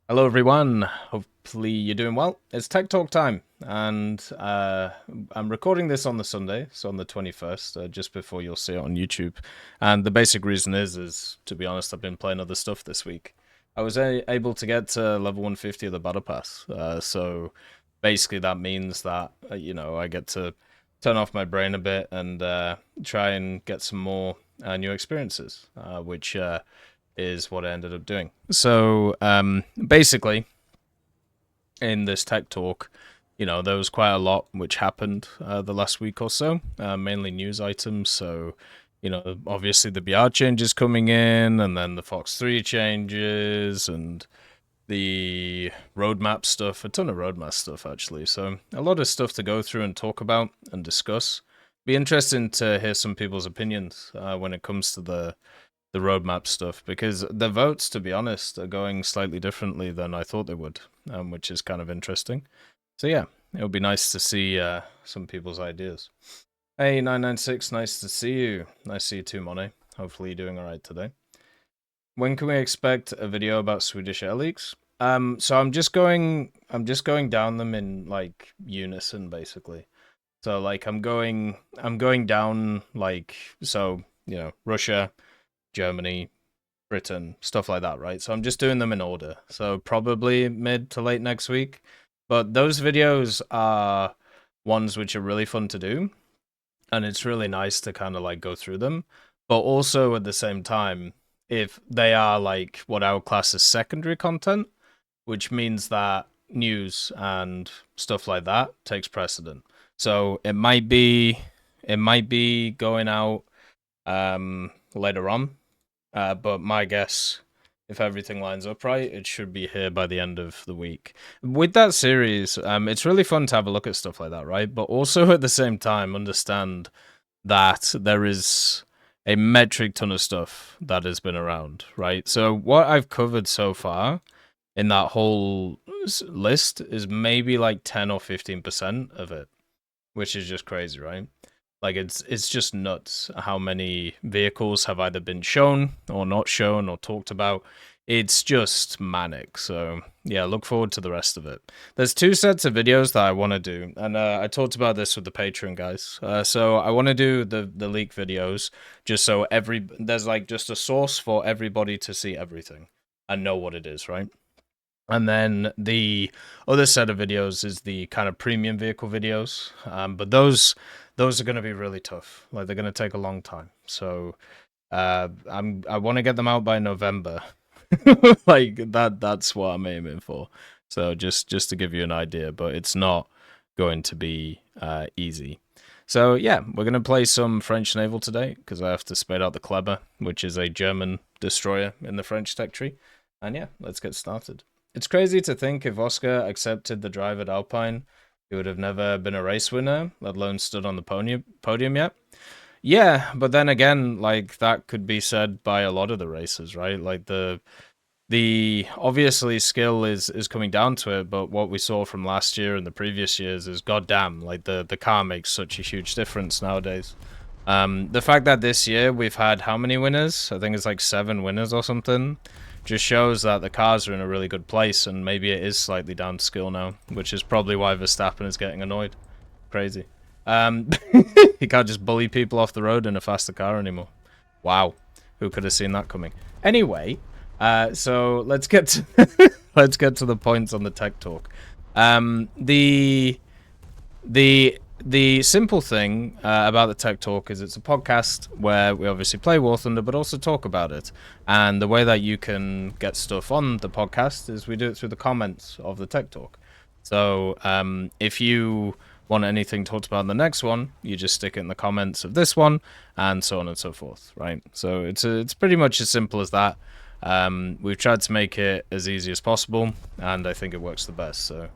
Hello everyone, hopefully you're doing well. It's Tech Talk time, and I'm recording this on the Sunday, so on the 21st, just before you'll see it on YouTube. And the basic reason is, to be honest, I've been playing other stuff this week. I was able to get to level 150 of the Battle Pass, so basically that means that, I get to turn off my brain a bit and try and get some more new experiences, which is what I ended up doing. So basically, in this tech talk, there was quite a lot which happened the last week or so, mainly news items. So, obviously the BR changes coming in, and then the Fox 3 changes, and the roadmap stuff, a ton of roadmap stuff actually. So, a lot of stuff to go through and talk about and discuss. Be interesting to hear some people's opinions when it comes to the roadmap stuff, because the votes, to be honest, are going slightly differently than I thought they would, which is kind of interesting. So yeah, it would be nice to see some people's ideas. Hey, 996, nice to see you. Nice to see you too, Monet. Hopefully you're doing alright today. When can we expect a video about Swedish air leaks? So I'm just going down them in like unison, basically. So like I'm going down like, so Russia, Germany, Britain, stuff like that, right? So I'm just doing them in order. So probably mid to late next week. But those videos are ones which are really fun to do. And it's really nice to kind of like go through them. But also at the same time, if they are like what I would class as secondary content, which means that news and stuff like that takes precedent. So it might be going out later on, but my guess, if everything lines up right, it should be here by the end of the week. With that series, it's really fun to have a look at stuff like that, right? But also at the same time, understand that there is a metric ton of stuff that has been around, right? So what I've covered so far in that whole list is maybe like 10 or 15% of it, which is just crazy, right? Like it's just nuts how many vehicles have either been shown or not shown or talked about. It's just manic. So yeah, look forward to the rest of it. There's two sets of videos that I want to do, and I talked about this with the Patreon guys. So I want to do the leak videos just so there's like just a source for everybody to see everything and know what it is, right? And then the other set of videos is the kind of premium vehicle videos. But those are going to be really tough. Like they're going to take a long time. So I want to get them out by November. Like that's what I'm aiming for. So just to give you an idea, but it's not going to be easy. So yeah, we're going to play some French naval today because I have to spade out the Kleber, which is a German destroyer in the French tech tree. And yeah, let's get started. It's crazy to think if Oscar accepted the drive at Alpine, he would have never been a race winner, let alone stood on the podium yet. Yeah, but then again, like that could be said by a lot of the races, right? Like the obviously skill is coming down to it, but what we saw from last year and the previous years is goddamn, like the car makes such a huge difference nowadays. The fact that this year we've had how many winners? I think it's like 7 winners or something. Just shows that the cars are in a really good place, and maybe it is slightly down to skill now, which is probably why Verstappen is getting annoyed. Crazy. Um, he can't just bully people off the road in a faster car anymore. Wow, who could have seen that coming? Anyway, so let's get to let's get to the points on the tech talk. The the simple thing about the Tech Talk is it's a podcast where we obviously play War Thunder, but also talk about it. And the way that you can get stuff on the podcast is we do it through the comments of the Tech Talk. So if you want anything talked about in the next one, you just stick it in the comments of this one, and so on and so forth, right? So it's pretty much as simple as that. We've tried to make it as easy as possible, and I think it works the best. So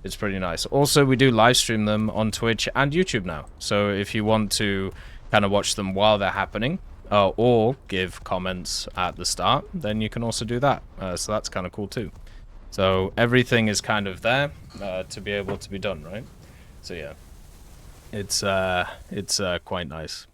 it's pretty nice. Also, we do live stream them on Twitch and YouTube now. So if you want to kind of watch them while they're happening, or give comments at the start, then you can also do that. So that's kind of cool too. So everything is kind of there to be able to be done, right? So yeah, it's quite nice.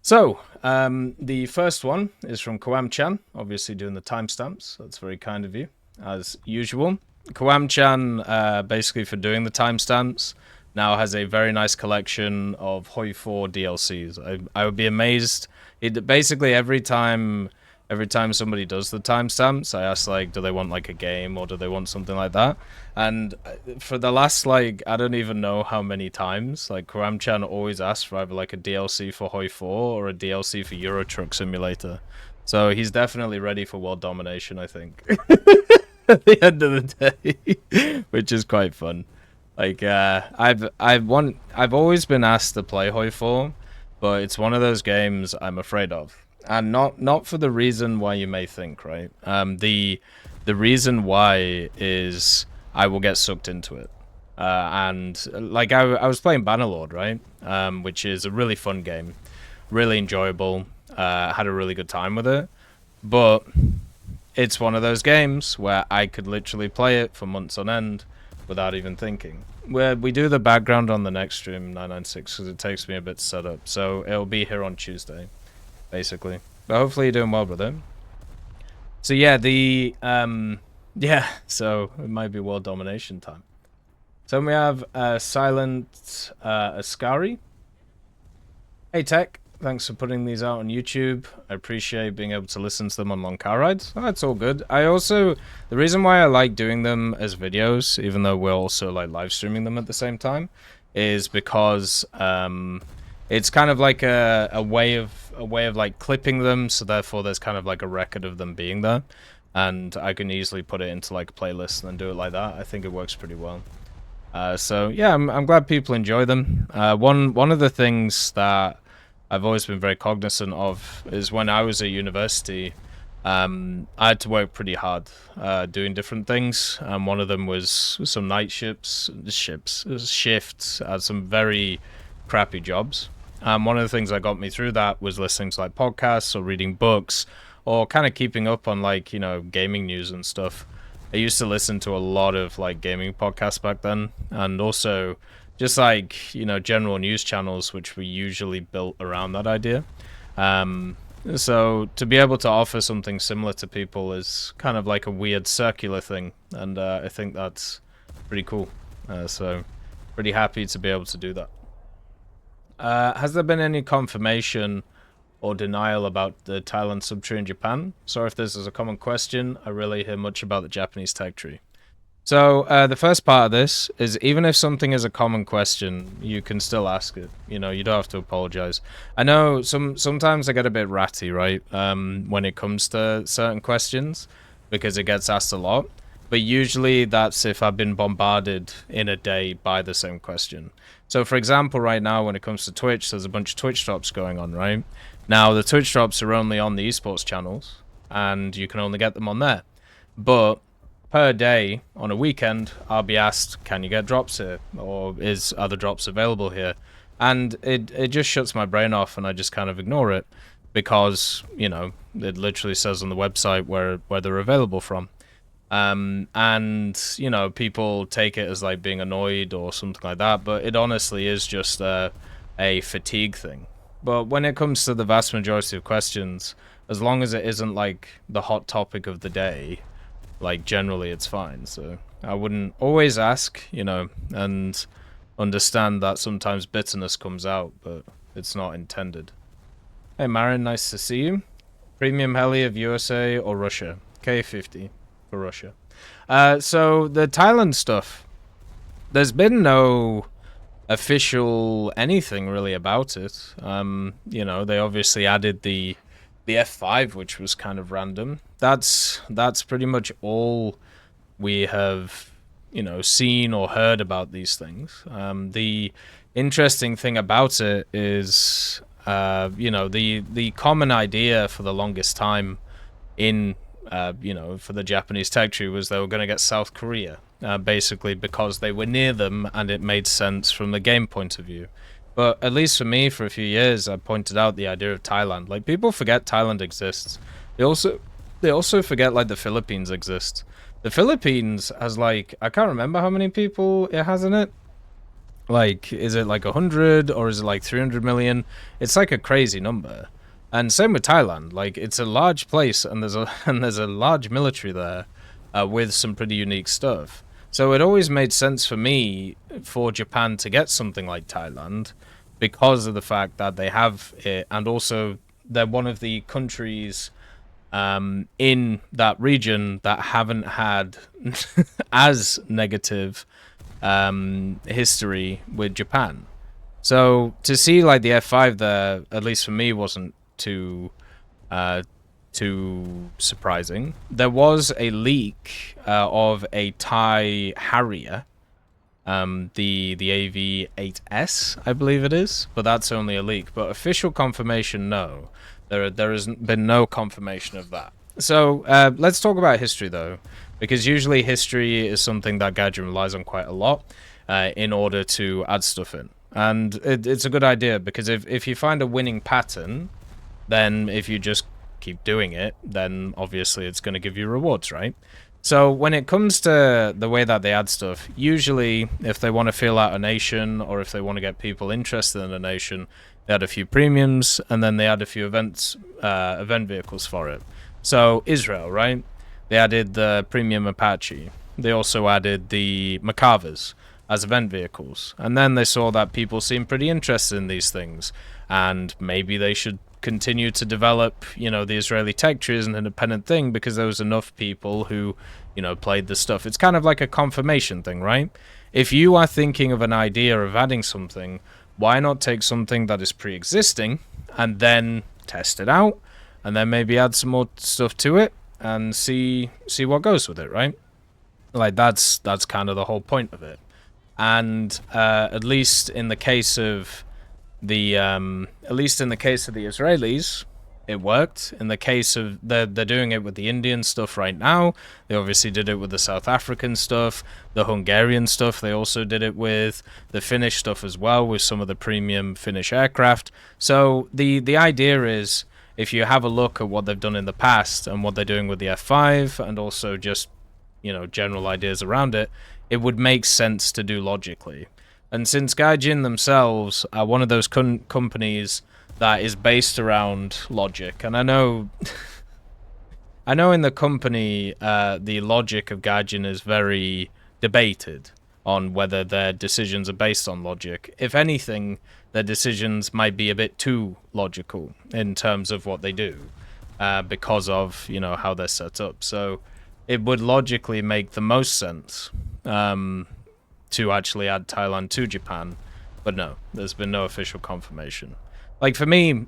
So the first one is from Koam Chan, obviously doing the timestamps. That's very kind of you. as usual. Kawam-chan, basically for doing the timestamps, now has a very nice collection of Hoi 4 DLCs. I would be amazed. Basically every time somebody does the timestamps, I ask like, do they want like a game or do they want something like that? And for the last like, I don't even know how many times, like Kawam-chan always asks for either like a DLC for Hoi 4 or a DLC for Euro Truck Simulator. So he's definitely ready for world domination, I think. At the end of the day, which is quite fun. Like I've always been asked to play Hoi 4, but it's one of those games I'm afraid of, and not for the reason why you may think, right? The reason why is I will get sucked into it, and like I was playing Bannerlord, right? Which is a really fun game, really enjoyable. Had a really good time with it, but it's one of those games where I could literally play it for months on end without even thinking. Where we do the background on the next stream, 996, because it takes me a bit to set up. So it'll be here on Tuesday, basically. But hopefully you're doing well, brother. So yeah, so it might be world domination time. So we have Silent Ascari. Hey, TEC. Thanks for putting these out on YouTube. I appreciate being able to listen to them on long car rides. Oh, that's all good. The reason why I like doing them as videos, even though we're also like live streaming them at the same time, is because it's kind of like a way of like clipping them, so therefore there's kind of like a record of them being there, and I can easily put it into like a playlist and then do it like that. I think it works pretty well. So yeah, I'm glad people enjoy them. One of the things that I've always been very cognizant of is when I was at university, I had to work pretty hard doing different things. One of them was some night shifts, at some very crappy jobs. One of the things that got me through that was listening to like podcasts or reading books or kind of keeping up on like, you know, gaming news and stuff. I used to listen to a lot of like gaming podcasts back then, and also just like, you know, general news channels, which were usually built around that idea. So to be able to offer something similar to people is kind of like a weird circular thing, and I think that's pretty cool. So pretty happy to be able to do that. Has there been any confirmation or denial about the Thailand subtree in Japan? Sorry if this is a common question. I rarely hear much about the Japanese tech tree. So the first part of this is, even if something is a common question, you can still ask it. You know, you don't have to apologize. I know sometimes I get a bit ratty, right, when it comes to certain questions, because it gets asked a lot. But usually that's if I've been bombarded in a day by the same question. So for example, right now when it comes to Twitch, there's a bunch of Twitch drops going on, right? Now the Twitch drops are only on the esports channels, and you can only get them on there. But per day on a weekend, I'll be asked, can you get drops here, or are the drops available here? And it just shuts my brain off, and I just kind of ignore it, because, you know, it literally says on the website where they're available from. And, you know, people take it as like being annoyed or something like that, but it honestly is just a fatigue thing. But when it comes to the vast majority of questions, as long as it isn't like the hot topic of the day, like generally it's fine. So I wouldn't always ask, you know, and understand that sometimes bitterness comes out, but it's not intended. Hey Marin, nice to see you. Premium heli of USA or Russia? K50 for Russia. So the Thailand stuff, there's been no official anything really about it. You know, they obviously added the F5, which was kind of random. That's pretty much all we have, you know, seen or heard about these things. The interesting thing about it is, you know, the common idea for the longest time in, you know, for the Japanese tech tree was they were going to get South Korea, basically because they were near them and it made sense from the game point of view. But at least for me, for a few years, I pointed out the idea of Thailand. Like, people forget Thailand exists. They also forget, like, the Philippines exists. The Philippines has, like, I can't remember how many people it has in it. Like, is it like 100 or is it like 300 million? It's like a crazy number. And same with Thailand. Like, it's a large place and there's a large military there. with some pretty unique stuff. So it always made sense for me for Japan to get something like Thailand because of the fact that they have it, and also they're one of the countries in that region that haven't had as negative history with Japan. So to see like the F5 there, at least for me, wasn't uh, too surprising. There was a leak of a Thai Harrier, the AV-8S, I believe it is, but that's only a leak. But official confirmation, no. There has been no confirmation of that. So let's talk about history though, because usually history is something that Gaijin relies on quite a lot in order to add stuff in. And it's a good idea because if you find a winning pattern, then if you just keep doing it, then obviously it's going to give you rewards, right? So when it comes to the way that they add stuff, usually if they want to fill out a nation or if they want to get people interested in a nation, they add a few premiums and then they add a few event vehicles for it. So Israel, right? They added the premium Apache. They also added the Macavers as event vehicles. And then they saw that people seemed pretty interested in these things and maybe they should continue to develop, you know, the Israeli tech tree as an independent thing because there was enough people who, you know, played the stuff. It's kind of like a confirmation thing, right? If you are thinking of an idea of adding something, why not take something that is pre-existing and then test it out and then maybe add some more stuff to it and see what goes with it, right? Like that's kind of the whole point of it. And at least in the case of the Israelis, it worked. In the case of they're doing it with the Indian stuff right now. They obviously did it with the South African stuff, the Hungarian stuff. They also did it with the Finnish stuff as well, with some of the premium Finnish aircraft. So the idea is, if you have a look at what they've done in the past and what they're doing with the F5, and also just, you know, general ideas around it, it would make sense to do logically. And since Gaijin themselves are one of those companies that is based around logic, and I know in the company the logic of Gaijin is very debated on whether their decisions are based on logic. If anything, their decisions might be a bit too logical in terms of what they do because of, you know, how they're set up. So it would logically make the most sense to actually add Thailand to Japan, but no, there's been no official confirmation. Like for me,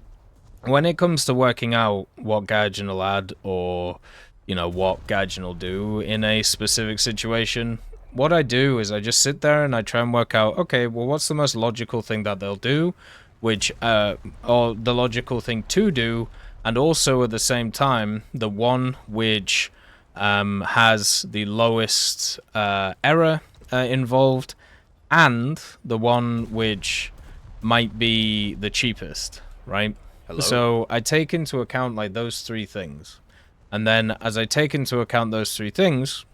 when it comes to working out what Gaijin will add or, you know, what Gaijin will do in a specific situation, what I do is I just sit there and I try and work out, okay, well, what's the most logical thing that they'll do, which or the logical thing to do, and also at the same time the one which has the lowest error involved, and the one which might be the cheapest, right? Hello? So I take into account like those three things, and then as I take into account those three things,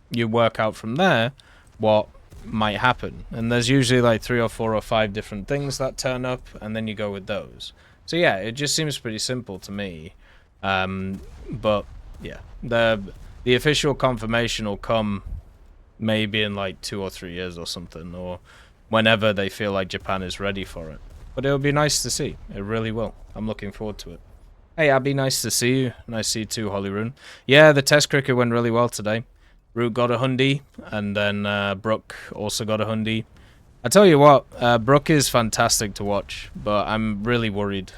you work out from there what might happen. And there's usually like 3 or 4 or 5 different things that turn up, and then you go with those. So yeah, it just seems pretty simple to me. But yeah, the official confirmation will come maybe in like 2 or 3 years or something, or whenever they feel like Japan is ready for it. But it'll be nice to see. It really will. I'm looking forward to it. Hey, Abby, nice to see you. Nice to see you too, Holyroon. Yeah, the test cricket went really well today. Root got a hundie, and then Brooke also got a hundie. I tell you what, Brooke is fantastic to watch, but I'm really worried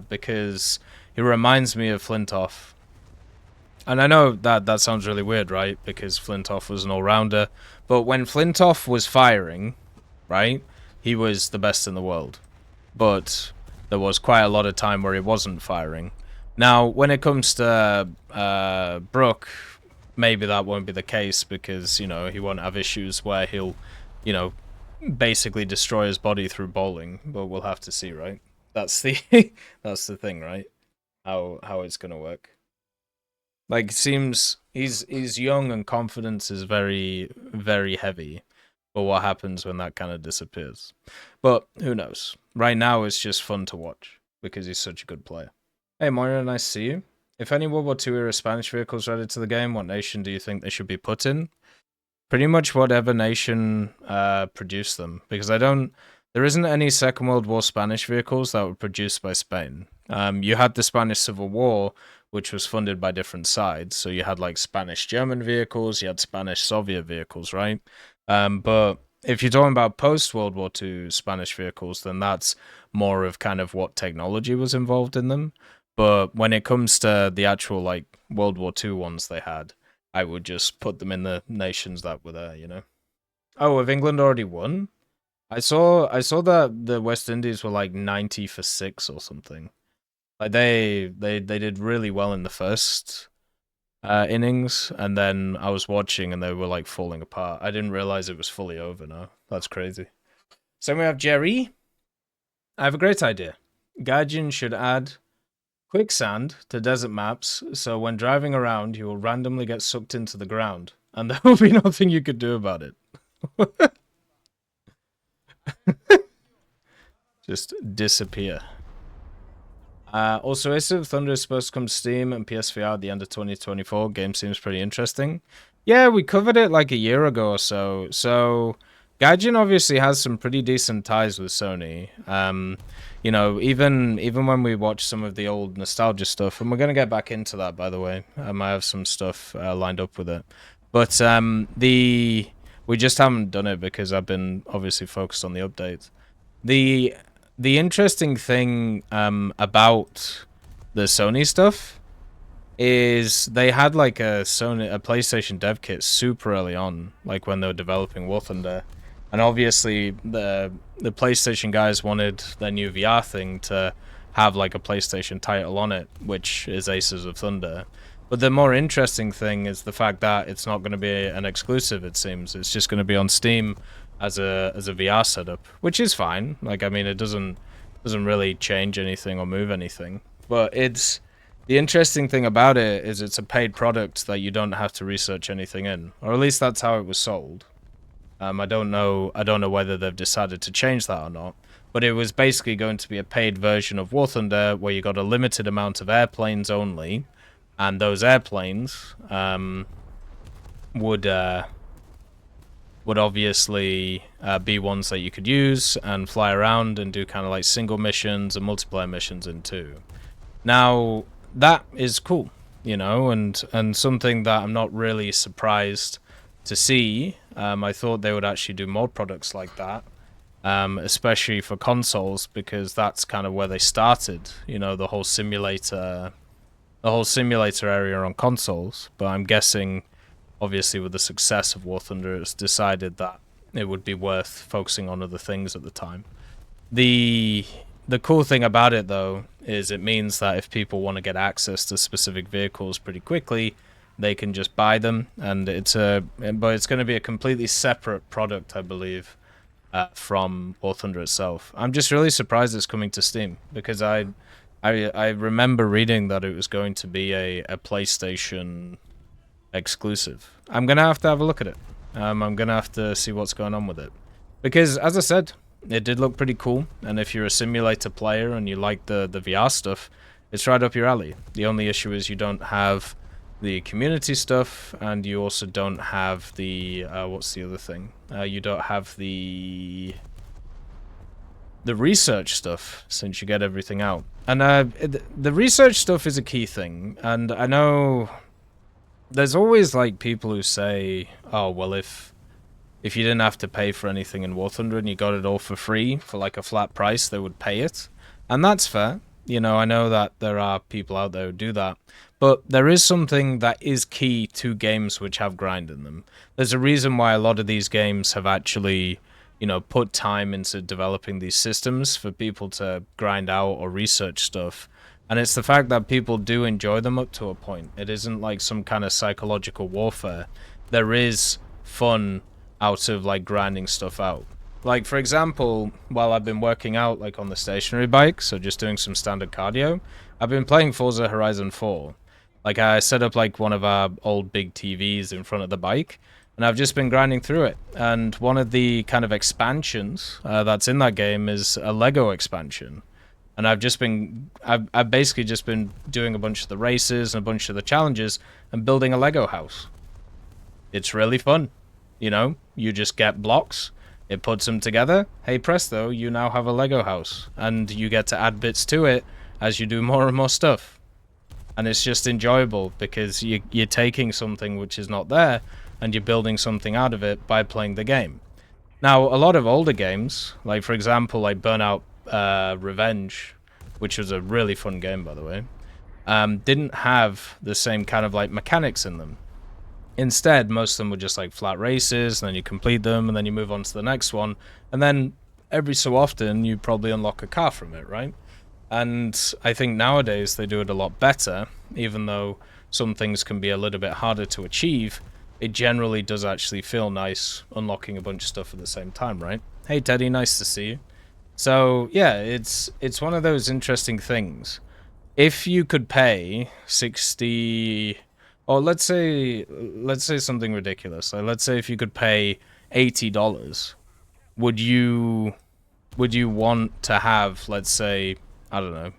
because he reminds me of Flintoff. And I know that sounds really weird, right? Because Flintoff was an all-rounder. But when Flintoff was firing, right, he was the best in the world. But there was quite a lot of time where he wasn't firing. Now, when it comes to Brook, maybe that won't be the case because, you know, he won't have issues where he'll, you know, basically destroy his body through bowling. But we'll have to see, right? That's the that's the thing, right? How it's gonna work. Like, it seems he's young and confidence is very, very heavy. But what happens when that kind of disappears? But who knows? Right now, it's just fun to watch because he's such a good player. Hey, Moira, nice to see you. if any World War II era Spanish vehicles are added to the game, what nation do you think they should be put in? Pretty much whatever nation produced them, because there isn't any Second World War Spanish vehicles that were produced by Spain. You had the Spanish Civil War, which was funded by different sides. So you had like Spanish-German vehicles, you had Spanish-Soviet vehicles, right? But if you're talking about post-World War II Spanish vehicles, then that's more of kind of what technology was involved in them. But when it comes to the actual like World War II ones they had, I would just put them in the nations that were there, you know. Oh, have England already won? I saw that the West Indies were like 90 for 6 or something. Like they did really well in the first innings, and then I was watching and they were like falling apart. I didn't realize it was fully over now. That's crazy. So we have Jerry. I have a great idea. Gaijin should add quicksand to desert maps, so when driving around, you will randomly get sucked into the ground, and there will be nothing you could do about it. Just disappear. Also, Ace of Thunder is supposed to come to Steam and PSVR at the end of 2024. Game seems pretty interesting. Yeah, we covered it like a year ago or so. So, Gaijin obviously has some pretty decent ties with Sony. You know, even when we watch some of the old nostalgia stuff, and we're going to get back into that, by the way. I have some stuff lined up with it. But we just haven't done it because I've been obviously focused on the updates. The interesting thing about the Sony stuff is they had like a PlayStation dev kit super early on, like when they were developing War Thunder, and obviously the PlayStation guys wanted their new VR thing to have like a PlayStation title on it, which is Aces of Thunder. But the more interesting thing is the fact that it's not going to be an exclusive. It seems it's just going to be on Steam as a VR setup, which is fine. Like, I mean, it doesn't really change anything or move anything. But the interesting thing about it is it's a paid product that you don't have to research anything in, or at least that's how it was sold. I don't know whether they've decided to change that or not. But it was basically going to be a paid version of War Thunder where you got a limited amount of airplanes only, and those airplanes would obviously be ones that you could use and fly around and do kind of like single missions and multiplayer missions in too. Now, that is cool, you know, and something that I'm not really surprised to see. I thought they would actually do more products like that, especially for consoles, because that's kind of where they started, you know, the whole simulator area on consoles. But I'm guessing, obviously, with the success of War Thunder, it's decided that it would be worth focusing on other things at the time. The cool thing about it, though, is it means that if people want to get access to specific vehicles pretty quickly, they can just buy them, and it's going to be a completely separate product, I believe, from War Thunder itself. I'm just really surprised it's coming to Steam, because I remember reading that it was going to be a PlayStation exclusive. I'm gonna have to have a look at it. I'm gonna have to see what's going on with it, because as I said, it did look pretty cool, and if you're a simulator player and you like the VR stuff, it's right up your alley. The only issue is you don't have the community stuff, and you also don't have the what's the other thing? You don't have the research stuff, since you get everything out. And the research stuff is a key thing, and I know there's always like people who say, oh, well, if you didn't have to pay for anything in War Thunder and you got it all for free for like a flat price, they would pay it. And that's fair. You know, I know that there are people out there who do that. But there is something that is key to games which have grind in them. There's a reason why a lot of these games have actually, you know, put time into developing these systems for people to grind out or research stuff. And it's the fact that people do enjoy them up to a point. It isn't like some kind of psychological warfare. There is fun out of like grinding stuff out. Like, for example, while I've been working out like on the stationary bike, so just doing some standard cardio, I've been playing Forza Horizon 4. Like, I set up like one of our old big TVs in front of the bike, and I've just been grinding through it. And one of the kind of expansions that's in that game is a Lego expansion. and I've basically just been doing a bunch of the races and a bunch of the challenges and building a Lego house. It's really fun. You know, you just get blocks, it puts them together. Hey presto, you now have a Lego house, and you get to add bits to it as you do more and more stuff. And it's just enjoyable because you're taking something which is not there and you're building something out of it by playing the game. Now, a lot of older games, like for example, like Burnout Revenge, which was a really fun game, by the way, didn't have the same kind of like mechanics in them. Instead, most of them were just like flat races, and then you complete them, and then you move on to the next one, and then every so often you probably unlock a car from it, right? And I think nowadays they do it a lot better, even though some things can be a little bit harder to achieve. It generally does actually feel nice unlocking a bunch of stuff at the same time, right? Hey Teddy, nice to see you. So yeah, it's one of those interesting things. If you could pay 60, or let's say something ridiculous. Like let's say if you could pay $80, would you want to have, let's say, I don't know,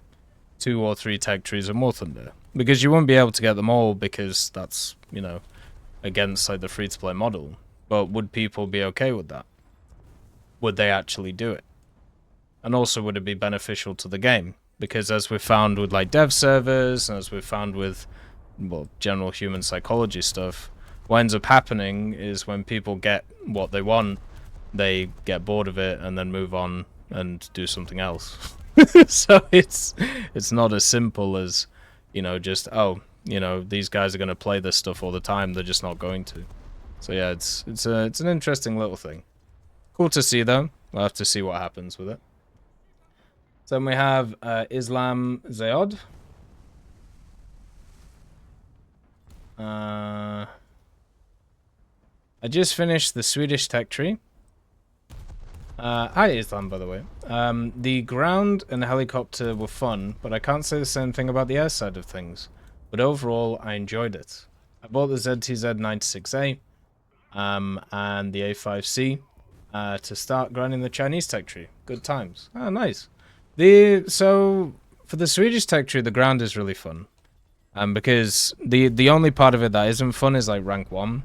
2 or 3 tech trees of War Thunder? Because you won't be able to get them all because that's, you know, against like the free-to-play model. But would people be okay with that? Would they actually do it? And also, would it be beneficial to the game? Because as we've found with like dev servers, and as we've found with, well, general human psychology stuff, what ends up happening is when people get what they want, they get bored of it and then move on and do something else. So it's not as simple as, you know, just, oh, you know, these guys are going to play this stuff all the time, they're just not going to. So yeah, it's an interesting little thing. Cool to see though. We'll have to see what happens with it. So then we have Islam Zayod. I just finished the Swedish tech tree. Hi Islam, by the way. The ground and helicopter were fun, but I can't say the same thing about the air side of things. But overall, I enjoyed it. I bought the ZTZ-96A and the A5C to start grinding the Chinese tech tree. Good times. Oh, nice. So for the Swedish tech tree, the ground is really fun. Because the only part of it that isn't fun is like rank 1.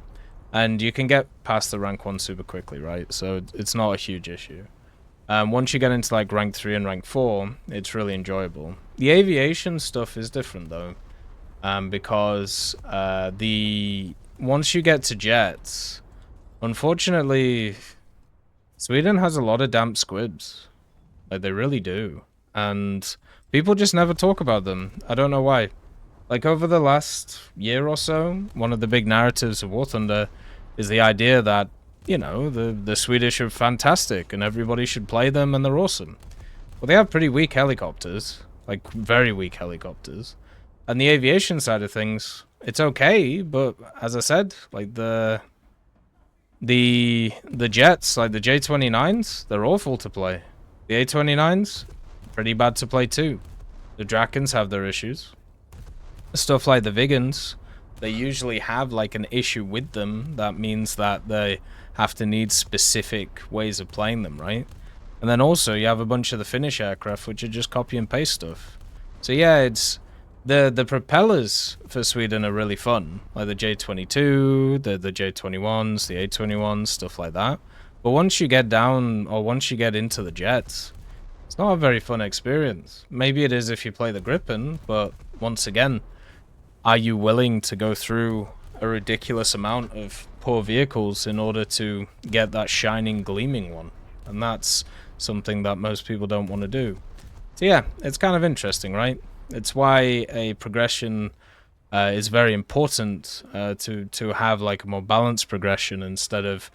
And you can get past the rank 1 super quickly, right? So it's not a huge issue. Once you get into like rank 3 and rank 4, it's really enjoyable. The aviation stuff is different though. Because once you get to jets, unfortunately, Sweden has a lot of damp squibs. Like, they really do. And people just never talk about them. I don't know why. Like, over the last year or so, one of the big narratives of War Thunder is the idea that, you know, the Swedish are fantastic and everybody should play them and they're awesome. Well, they have pretty weak helicopters. Like, very weak helicopters. And the aviation side of things, it's okay, but as I said, like the jets, like the J-29s, they're awful to play. The A-29s, pretty bad to play too. The Drakens have their issues. Stuff like the Vigans, they usually have like an issue with them that means that they have to need specific ways of playing them, right? And then also you have a bunch of the Finnish aircraft which are just copy and paste stuff. So yeah, it's the propellers for Sweden are really fun, like the J-22, the J-21s, the A-21s, stuff like that. But once you get down, or once you get into the jets, it's not a very fun experience. Maybe it is if you play the Gripen, but once again, are you willing to go through a ridiculous amount of poor vehicles in order to get that shining, gleaming one? And that's something that most people don't want to do. So yeah, it's kind of interesting, right? It's why a progression is very important to have like a more balanced progression instead of,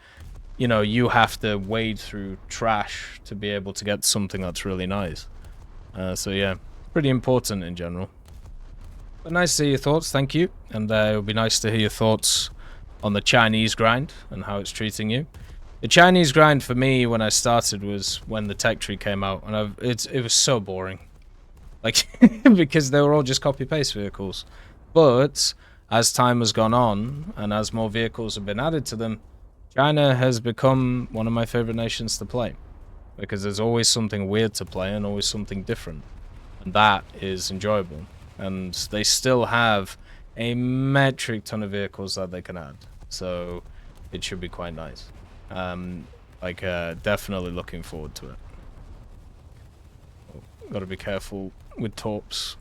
you know, you have to wade through trash to be able to get something that's really nice. So yeah, pretty important in general. But nice to hear your thoughts, thank you. And it would be nice to hear your thoughts on the Chinese grind and how it's treating you. The Chinese grind for me when I started was when the tech tree came out, and it was so boring. Like, because they were all just copy-paste vehicles. But as time has gone on, and as more vehicles have been added to them, China has become one of my favorite nations to play. Because there's always something weird to play, and always something different. and that is enjoyable. And they still have a metric ton of vehicles that they can add, so it should be quite nice. Definitely looking forward to it. Gotta be careful with torps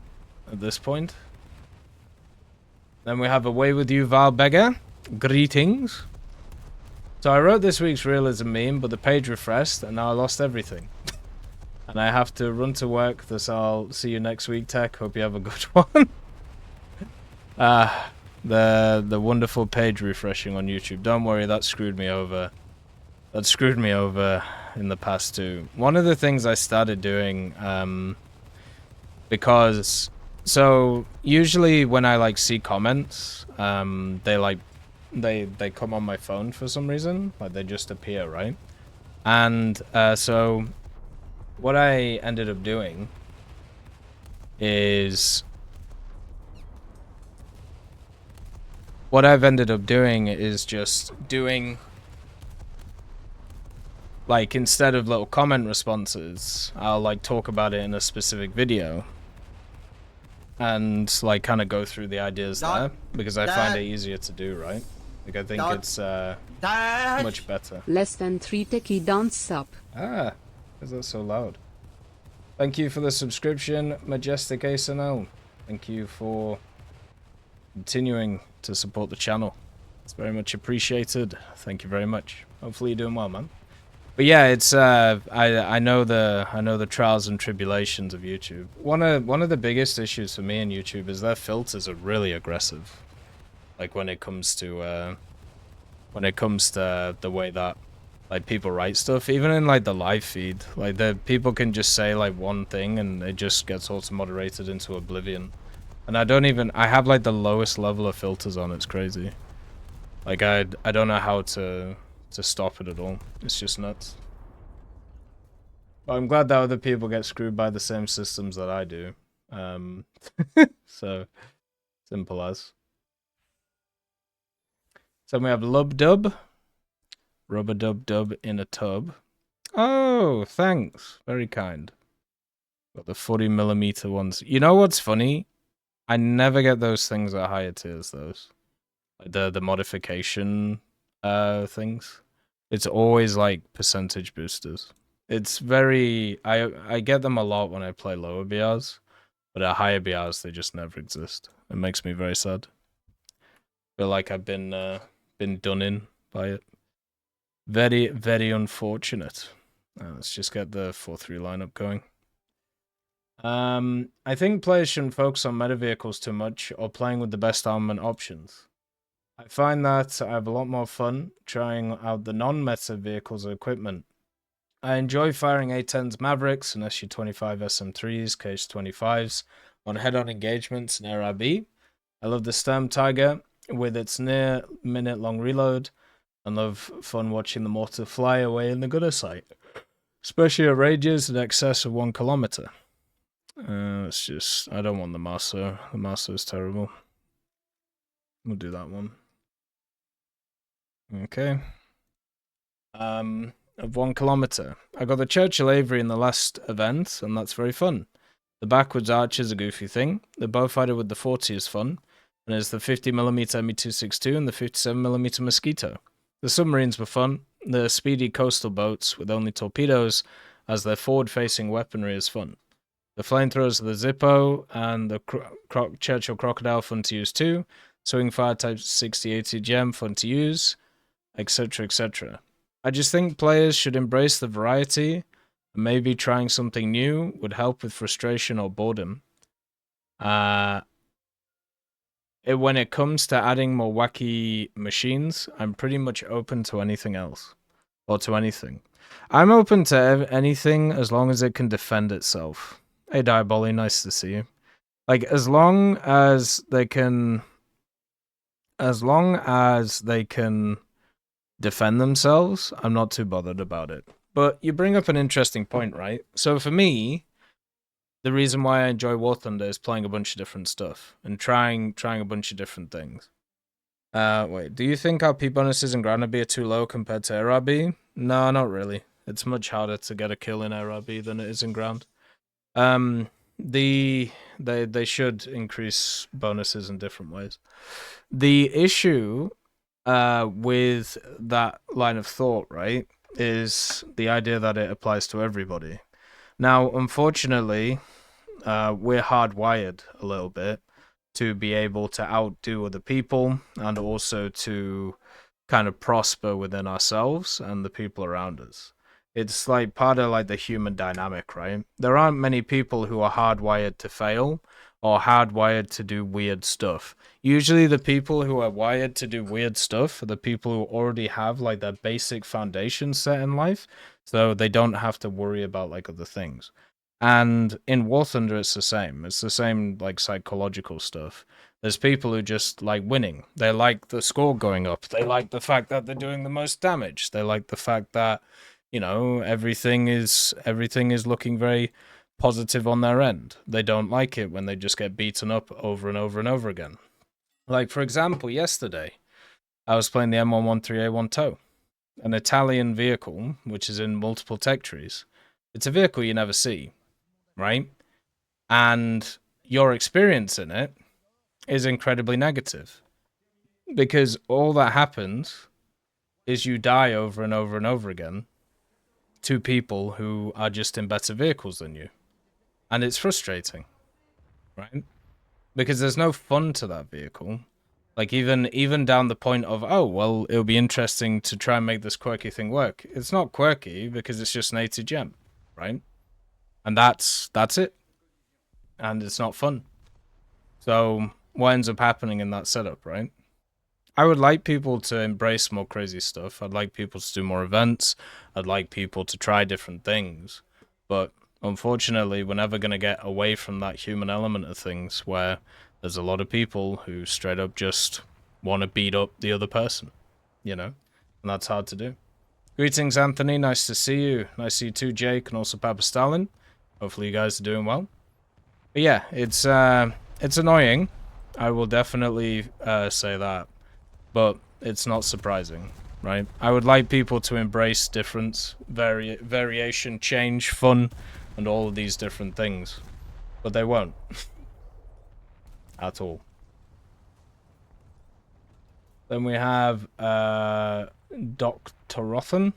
at this point. Then we have Away With You, Valbeggar. Greetings. So I wrote this week's realism meme, but the page refreshed, and now I lost everything. And I have to run to work, thus I'll see you next week, Tech. Hope you have a good one. The wonderful page refreshing on YouTube. Don't worry, that screwed me over. That screwed me over in the past too. One of the things I started doing, because so usually when I like see comments, they come on my phone for some reason, like they just appear, right? And so what I ended up doing is just doing, like, instead of little comment responses, I'll like talk about it in a specific video and like kind of go through the ideas there, because I find it easier to do, right? Like I think it's much better. Less than 3 techie don't stop. Ah, is that so loud? Thank you for the subscription, Majestic ASNL. Thank you for continuing to support the channel. It's very much appreciated. Thank you very much. Hopefully you're doing well, man. But yeah, it's I know the trials and tribulations of YouTube. One of the biggest issues for me in YouTube is their filters are really aggressive. Like when it comes to the way that like people write stuff, even in like the live feed, like the people can just say like one thing and it just gets auto moderated into oblivion. And I have like the lowest level of filters on. It's crazy. Like I don't know how to stop it at all. It's just nuts. But I'm glad that other people get screwed by the same systems that I do. So simple as. So we have Lub Dub. Rubber Dub Dub in a tub. Oh, thanks. Very kind. Got the 40mm ones. You know what's funny? I never get those things at higher tiers, those. Like the modification things. It's always like percentage boosters. It's very I get them a lot when I play lower BRs, but at higher BRs they just never exist. It makes me very sad. Feel like I've been done in by it. Very, very unfortunate. Let's just get the 4-3 lineup going. I think players shouldn't focus on meta vehicles too much or playing with the best armament options. I find that I have a lot more fun trying out the non-meta vehicles or equipment. I enjoy firing A10s Mavericks and SU-25 SM3s, KH-25s on head-on engagements in RRB. I love the Sturm Tiger with its near minute-long reload, and love fun watching the mortar fly away in the gunner sight, especially at ranges in excess of 1 kilometer. It's just, I don't want the Maso. The Maso is terrible. We'll do that one. Okay. Of 1 kilometer. I got the Churchill Avery in the last event, and that's very fun. The backwards arch is a goofy thing. The bowfighter with the 40 is fun, and it's the 50mm Me-262 and the 57mm Mosquito. The submarines were fun. The speedy coastal boats with only torpedoes as their forward-facing weaponry is fun. The flamethrowers of the Zippo and the Churchill Crocodile fun to use too. Swing fire type 6080 gem fun to use, etc, etc. I just think players should embrace the variety, and maybe trying something new would help with frustration or boredom. When it comes to adding more wacky machines, I'm pretty much open to anything else. Or to anything. I'm open to anything as long as it can defend itself. Hey Diaboli, nice to see you. Like, as long as they can defend themselves, I'm not too bothered about it. But you bring up an interesting point, right? So for me, the reason why I enjoy War Thunder is playing a bunch of different stuff and trying a bunch of different things. Wait, do you think our P bonuses in Ground RB are too low compared to Air RB? No, not really. It's much harder to get a kill in Air RB than it is in Ground. they should increase bonuses in different ways. The issue with that line of thought, right, is the idea that it applies to everybody. Now, unfortunately, we're hardwired a little bit to be able to outdo other people and also to kind of prosper within ourselves and the people around us. It's like part of like the human dynamic, right? There aren't many people who are hardwired to fail or hardwired to do weird stuff. Usually the people who are wired to do weird stuff are the people who already have like their basic foundation set in life, so they don't have to worry about like other things. And in War Thunder, it's the same. It's the same like psychological stuff. There's people who just like winning. They like the score going up. They like the fact that they're doing the most damage. They like the fact that, you know, everything is looking very positive on their end. They don't like it when they just get beaten up over and over and over again. Like, for example, yesterday, I was playing the M113A1 TOW, an Italian vehicle, which is in multiple tech trees. It's a vehicle you never see, right? And your experience in it is incredibly negative. Because all that happens is you die over and over and over again to people who are just in better vehicles than you. And it's frustrating, right? Because there's no fun to that vehicle. Like, even down the point of, oh, well, it'll be interesting to try and make this quirky thing work. It's not quirky because it's just an 80 gem, right? And that's it. And it's not fun. So what ends up happening in that setup, right? I would like people to embrace more crazy stuff. I'd like people to do more events. I'd like people to try different things. But unfortunately, we're never going to get away from that human element of things where there's a lot of people who straight up just want to beat up the other person, you know? And that's hard to do. Greetings, Anthony. Nice to see you. Nice to see you too, Jake, and also Papa Stalin. Hopefully you guys are doing well. But yeah, it's annoying. I will definitely say that. But it's not surprising, right? I would like people to embrace difference, variation, change, fun, and all of these different things. But they won't. At all. Then we have Dr. Rothen.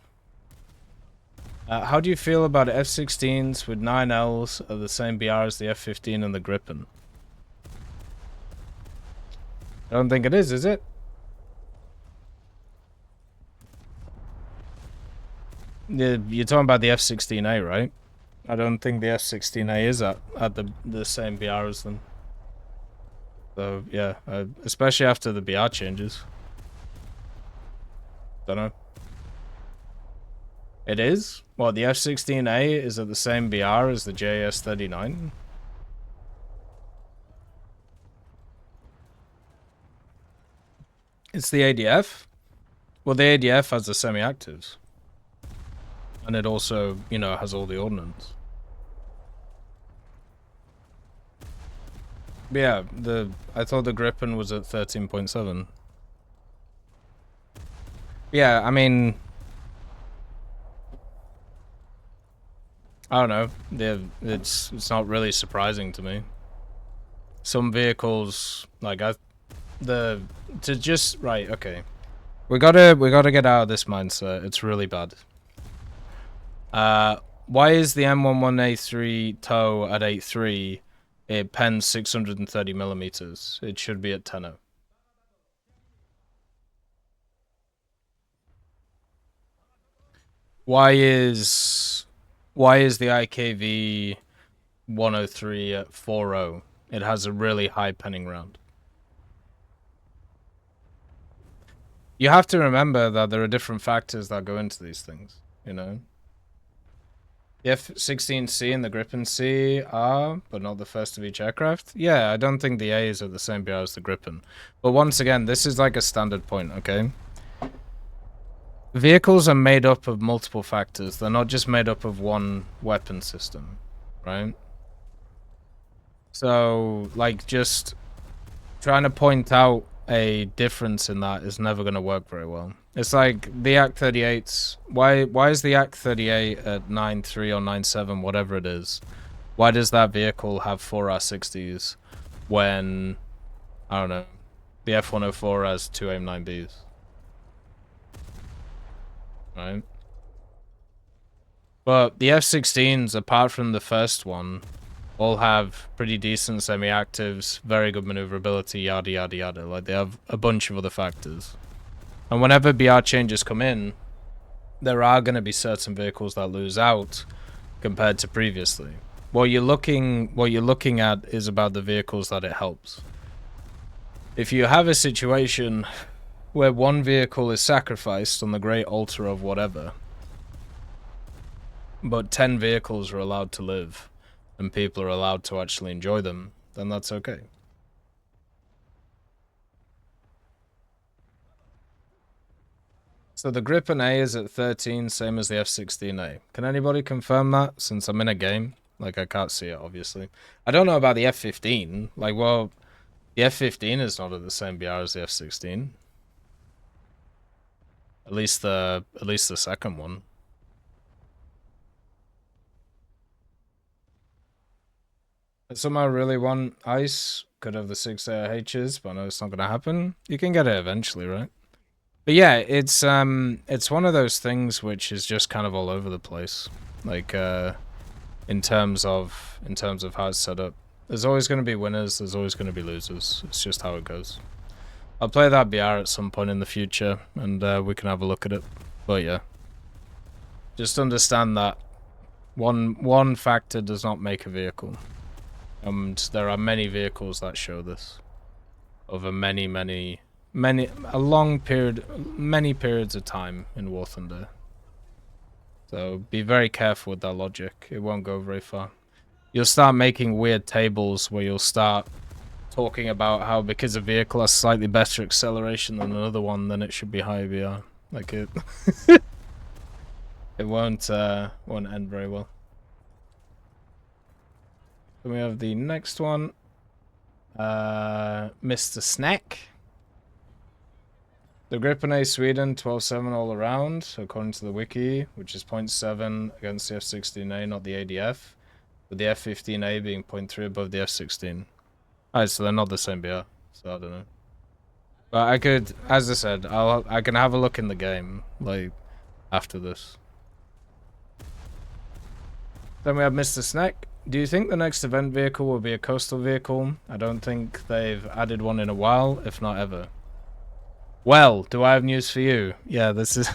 How do you feel about F-16s with 9Ls of the same BR as the F-15 and the Gripen? I don't think it is it? You're talking about the F-16A, right? I don't think the F-16A is at the same BR as them. So, yeah, especially after the BR changes. Don't know. It is? Well, the F-16A is at the same BR as the JS-39? It's the ADF? Well, the ADF has the semi-actives. And it also, you know, has all the ordnance. But yeah, I thought the Gripen was at 13.7. Yeah, I mean, I don't know. It's not really surprising to me. Some vehicles, like right, okay. We gotta get out of this mindset. It's really bad. Why is the M11A3 TOW at 8.3? It pens 630 millimeters. It should be at 10.0. Why is the IKV 103 at 4.0? It has a really high penning round. You have to remember that there are different factors that go into these things, you know? The F-16C and the Gripen C are, but not the first of each aircraft. Yeah, I don't think the A's are the same BR as the Gripen. But once again, this is like a standard point, okay? Vehicles are made up of multiple factors. They're not just made up of one weapon system, right? So, like, just trying to point out a difference in that is never going to work very well. It's like the AK-38s. Why is the AK-38 at 9.3 or 9.7, whatever it is, Why does that vehicle have 4 R60s when, I don't know, the F-104 has 2 AIM-9Bs? Right? But the F-16s, apart from the first one, all have pretty decent semi-actives, very good maneuverability, yada yada yada. Like, they have a bunch of other factors. And whenever BR changes come in, there are going to be certain vehicles that lose out compared to previously. What you're looking at is about the vehicles that it helps. If you have a situation where one vehicle is sacrificed on the great altar of whatever, but 10 vehicles are allowed to live, and people are allowed to actually enjoy them, then that's okay. So the Gripen A is at 13, same as the F-16A. Can anybody confirm that, since I'm in a game? Like, I can't see it, obviously. I don't know about the F-15. Like, well, the F-15 is not at the same BR as the F-16. At least the second one. I somehow really want ice. Could have the 6 ARHs, but I know it's not gonna happen. You can get it eventually, right? But yeah, it's one of those things which is just kind of all over the place. Like, in terms of how it's set up. There's always going to be winners, there's always going to be losers. It's just how it goes. I'll play that BR at some point in the future, and we can have a look at it. But yeah, just understand that one factor does not make a vehicle, and there are many vehicles that show this over many periods of time in War Thunder. So be very careful with that logic. It won't go very far. You'll start making weird tables where you'll start talking about how because a vehicle has slightly better acceleration than another one, then it should be higher VR. Like, it it won't end very well. Then we have the next one. Mr. Snack. The Gripen A Sweden 12-7 all around, according to the wiki, which is 0.7 against the F-16A, not the ADF. With the F-15A being 0.3 above the F-16. Alright, so they're not the same BR, so I don't know. But I could, as I said, I can have a look in the game, like, after this. Then we have Mr. Snack. Do you think the next event vehicle will be a coastal vehicle? I don't think they've added one in a while, if not ever. Well, do I have news for you? Yeah, this is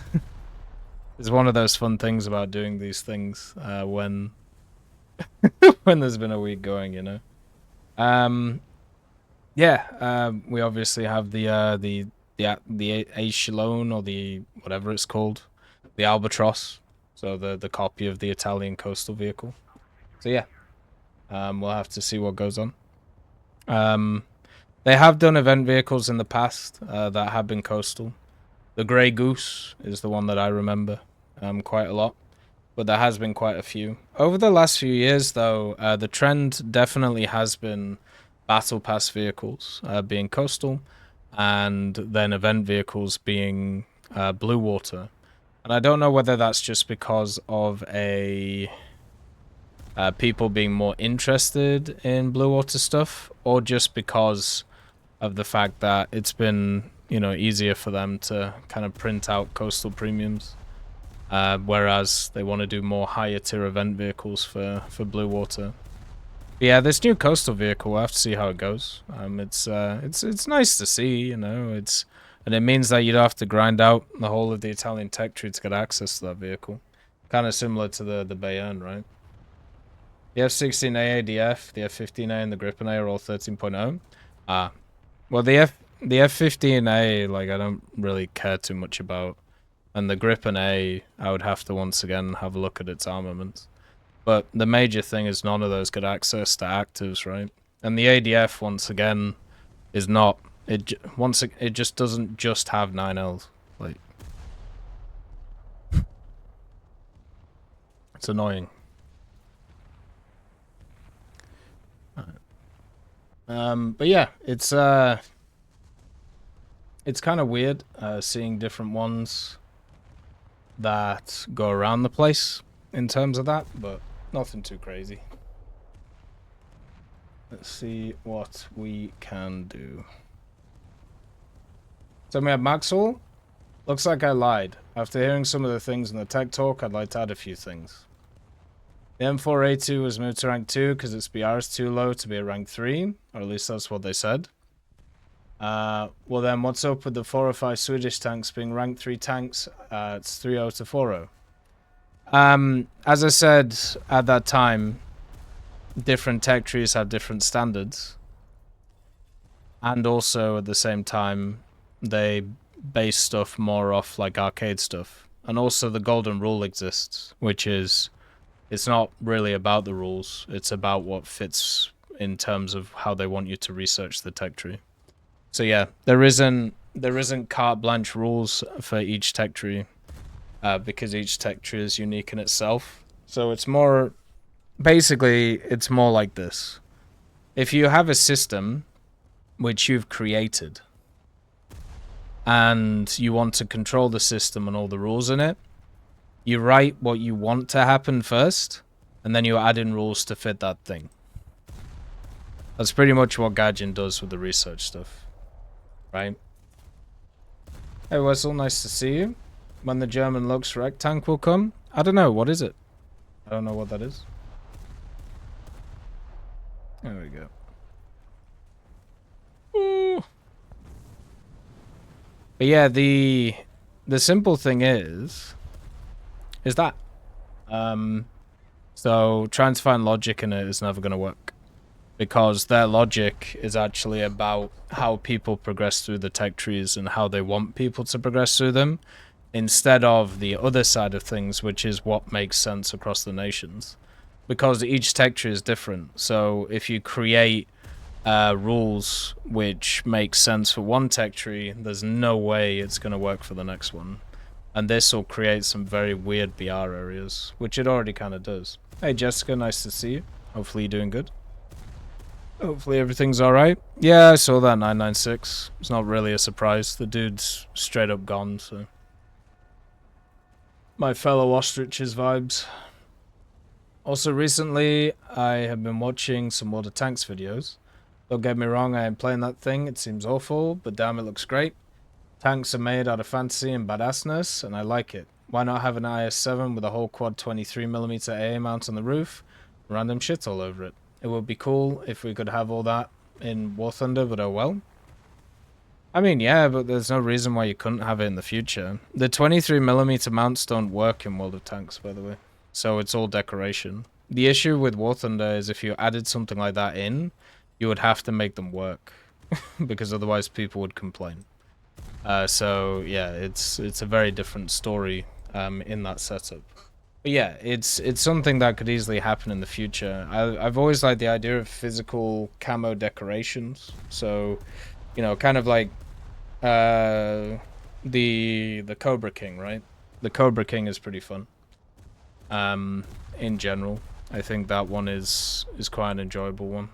is one of those fun things about doing these things when when there's been a week going, you know. Yeah, we obviously have the Echelon, or the whatever it's called, the Albatross. So the copy of the Italian coastal vehicle. So yeah, we'll have to see what goes on. They have done event vehicles in the past that have been coastal. The Grey Goose is the one that I remember quite a lot. But there has been quite a few. Over the last few years, though, the trend definitely has been Battle Pass vehicles being coastal, and then event vehicles being Blue Water. And I don't know whether that's just because of people being more interested in Blue Water stuff, or just because of the fact that it's been, you know, easier for them to kind of print out coastal premiums. Whereas they want to do more higher tier event vehicles for Blue Water. But yeah, this new coastal vehicle, we'll have to see how it goes. It's nice to see, you know. And it means that you don't have to grind out the whole of the Italian tech tree to get access to that vehicle. Kind of similar to the Bayern, right? The F-16A ADF, the F-15A, and the Gripen A are all 13.0. Well, the F-15A, like, I don't really care too much about. And the Gripen A, I would have to once again have a look at its armaments. But the major thing is none of those get access to actives, right? And the ADF, once again, is not. It just doesn't just have 9Ls. Like, it's annoying. But yeah, it's kind of weird seeing different ones that go around the place in terms of that, but nothing too crazy. Let's see what we can do. So we have Maxwell. Looks like I lied. After hearing some of the things in the tech talk, I'd like to add a few things. The M4A2 was moved to rank 2 because its BR is too low to be a rank 3, or at least that's what they said. Well then, what's up with the 4 or 5 Swedish tanks being rank 3 tanks? It's 3-0 to 4-0. As I said at that time, different tech trees have different standards. And also, at the same time, they base stuff more off like arcade stuff. And also the golden rule exists, which is it's not really about the rules, it's about what fits in terms of how they want you to research the tech tree. So yeah, there isn't carte blanche rules for each tech tree, because each tech tree is unique in itself. So it's more basically it's more like this. If you have a system which you've created and you want to control the system and all the rules in it, you write what you want to happen first, and then you add in rules to fit that thing. That's pretty much what Gaijin does with the research stuff, right? Hey Wessel, nice to see you. When the German Lux Rec tank will come? I don't know, what is it? I don't know what that is. There we go. Ooh. But yeah, the simple thing is that. So trying to find logic in it is never going to work. Because their logic is actually about how people progress through the tech trees and how they want people to progress through them, instead of the other side of things, which is what makes sense across the nations. Because each tech tree is different. So if you create rules which make sense for one tech tree, there's no way it's going to work for the next one. And this will create some very weird BR areas, which it already kind of does. Hey Jessica, nice to see you. Hopefully you're doing good. Hopefully everything's alright. Yeah, I saw that 996. It's not really a surprise. The dude's straight up gone, so. My fellow ostriches vibes. Also recently, I have been watching some World of Tanks videos. Don't get me wrong, I ain't playing that thing. It seems awful, but damn, it looks great. Tanks are made out of fantasy and badassness, and I like it. Why not have an IS-7 with a whole quad 23mm AA mount on the roof? Random shit all over it. It would be cool if we could have all that in War Thunder, but oh well. I mean, yeah, but there's no reason why you couldn't have it in the future. The 23mm mounts don't work in World of Tanks, by the way. So it's all decoration. The issue with War Thunder is if you added something like that in, you would have to make them work. Because otherwise people would complain. So yeah, it's a very different story in that setup. But yeah, it's something that could easily happen in the future. I've always liked the idea of physical camo decorations. So, you know, kind of like the Cobra King, right? The Cobra King is pretty fun. In general, I think that one is quite an enjoyable one.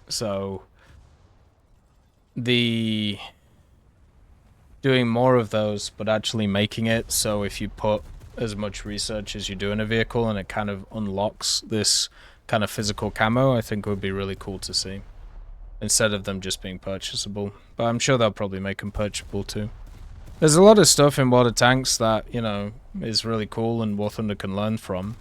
So doing more of those, but actually making it so if you put as much research as you do in a vehicle and it kind of unlocks this kind of physical camo, I think would be really cool to see. Instead of them just being purchasable. But I'm sure they'll probably make them purchasable too. There's a lot of stuff in World of Tanks that, you know, is really cool and War Thunder can learn from.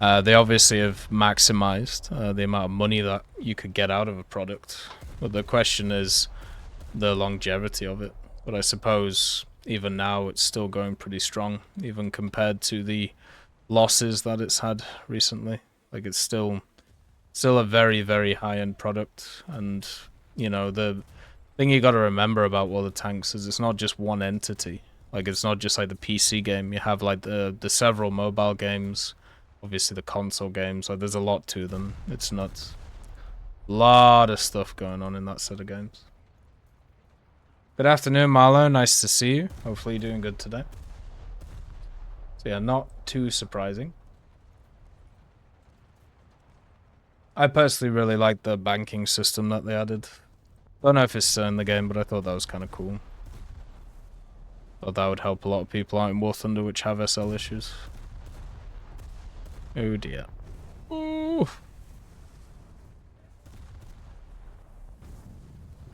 They obviously have maximized the amount of money that you could get out of a product. But the question is the longevity of it. But I suppose even now it's still going pretty strong, even compared to the losses that it's had recently. Like it's still a very, very high-end product. And, you know, the thing you got to remember about World of Tanks is it's not just one entity. Like it's not just like the PC game. You have like the several mobile games, obviously the console games. Like there's a lot to them. It's nuts. A lot of stuff going on in that set of games. Good afternoon, Marlo. Nice to see you. Hopefully you're doing good today. So yeah, not too surprising. I personally really like the banking system that they added. Don't know if it's still in the game, but I thought that was kind of cool. Thought that would help a lot of people out in War Thunder which have SL issues. Oh dear. Ooh.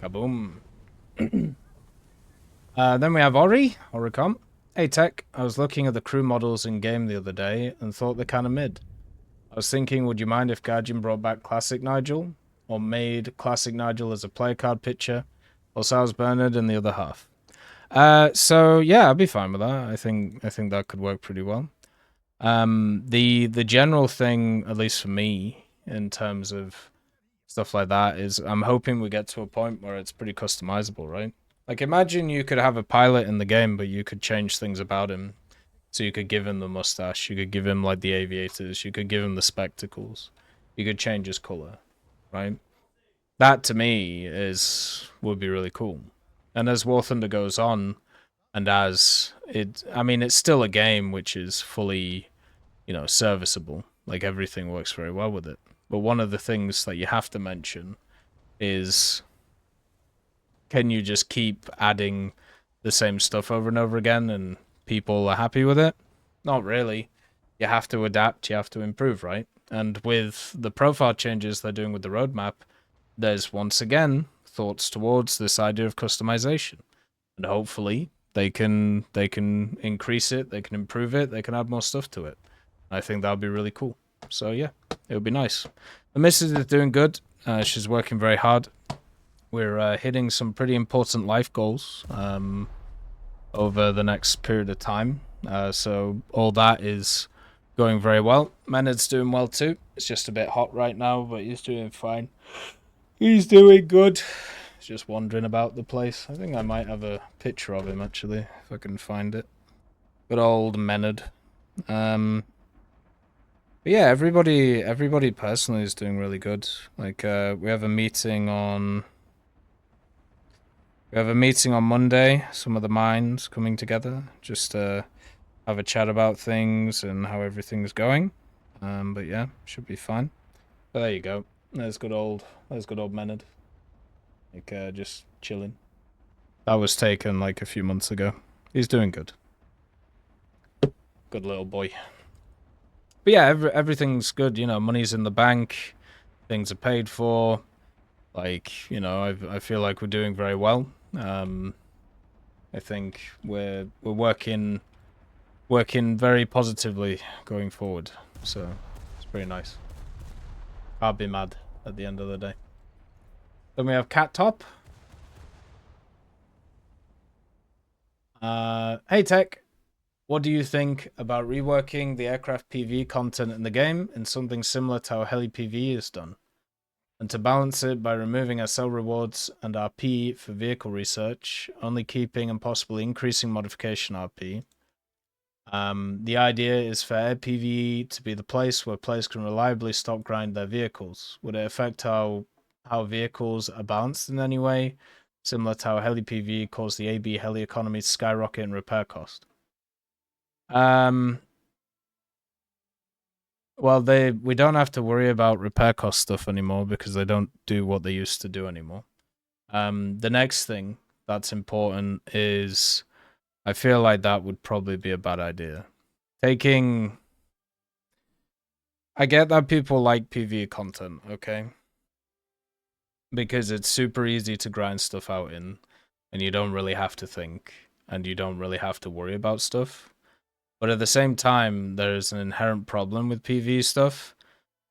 Kaboom. Then we have Oricom. Hey Tech, I was looking at the crew models in game the other day and thought they're kind of mid. I was thinking, would you mind if Gaijin brought back Classic Nigel? Or made Classic Nigel as a player card picture? Or Sals Bernard in the other half? So yeah, I'd be fine with that. I think that could work pretty well. The general thing, at least for me, in terms of stuff like that, is I'm hoping we get to a point where it's pretty customizable, right? Like imagine you could have a pilot in the game, but you could change things about him. So you could give him the mustache, you could give him like the aviators, you could give him the spectacles, you could change his color, right? That to me would be really cool. And as War Thunder goes on, and as I mean, it's still a game which is fully, serviceable. Like everything works very well with it. But one of the things that you have to mention is, can you just keep adding the same stuff over and over again and people are happy with it? Not really. You have to adapt, you have to improve, right? And with the profile changes they're doing with the roadmap, there's once again thoughts towards this idea of customization. And hopefully they can increase it, they can improve it, they can add more stuff to it. I think that would be really cool. So yeah, it would be nice. The missus is doing good. She's working very hard. We're hitting some pretty important life goals over the next period of time. So all that is going very well. Menard's doing well too. It's just a bit hot right now, but he's doing fine. He's doing good. He's just wandering about the place. I think I might have a picture of him actually, if I can find it. Good old Menard. But yeah, everybody personally is doing really good. Like we have a meeting on Monday, some of the minds coming together, just to have a chat about things and how everything's going. But yeah, should be fine. But there you go. There's good old Menard. Like just chilling. That was taken like a few months ago. He's doing good. Good little boy. But yeah, everything's good. Money's in the bank. Things are paid for. Like, I feel like we're doing very well. I think we're working very positively going forward. So it's pretty nice. I'll be mad at the end of the day. Then we have Cat Top. Hey Tech, what do you think about reworking the aircraft PV content in the game in something similar to how heli PV is done? And to balance it by removing SL rewards and RP for vehicle research, only keeping and possibly increasing modification RP. The idea is for air PvE to be the place where players can reliably stock grind their vehicles. Would it affect how vehicles are balanced in any way, similar to how heli PvE caused the AB heli economy to skyrocket in repair cost? Well, we don't have to worry about repair cost stuff anymore because they don't do what they used to do anymore. The next thing that's important is, I feel like that would probably be a bad idea. I get that people like PvE content, okay? Because it's super easy to grind stuff out in, and you don't really have to think, and you don't really have to worry about stuff. But at the same time, there's an inherent problem with PvE stuff,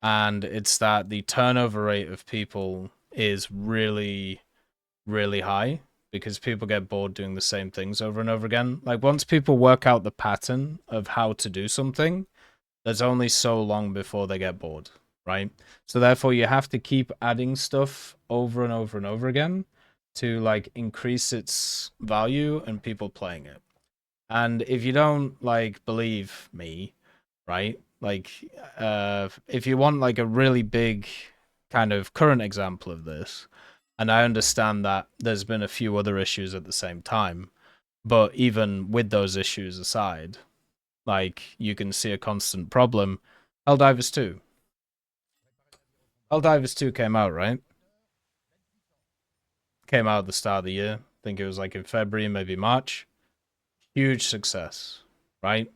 and it's that the turnover rate of people is really, really high because people get bored doing the same things over and over again. Like, once people work out the pattern of how to do something, there's only so long before they get bored, right? So therefore, you have to keep adding stuff over and over and over again to, like, increase its value and people playing it. And if you don't, like, believe me, right? Like, if you want, like, a really big kind of current example of this, and I understand that there's been a few other issues at the same time, but even with those issues aside, like, you can see a constant problem. Helldivers 2. Helldivers 2 came out, right? Came out at the start of the year. I think it was like in February, maybe March. Huge success, right?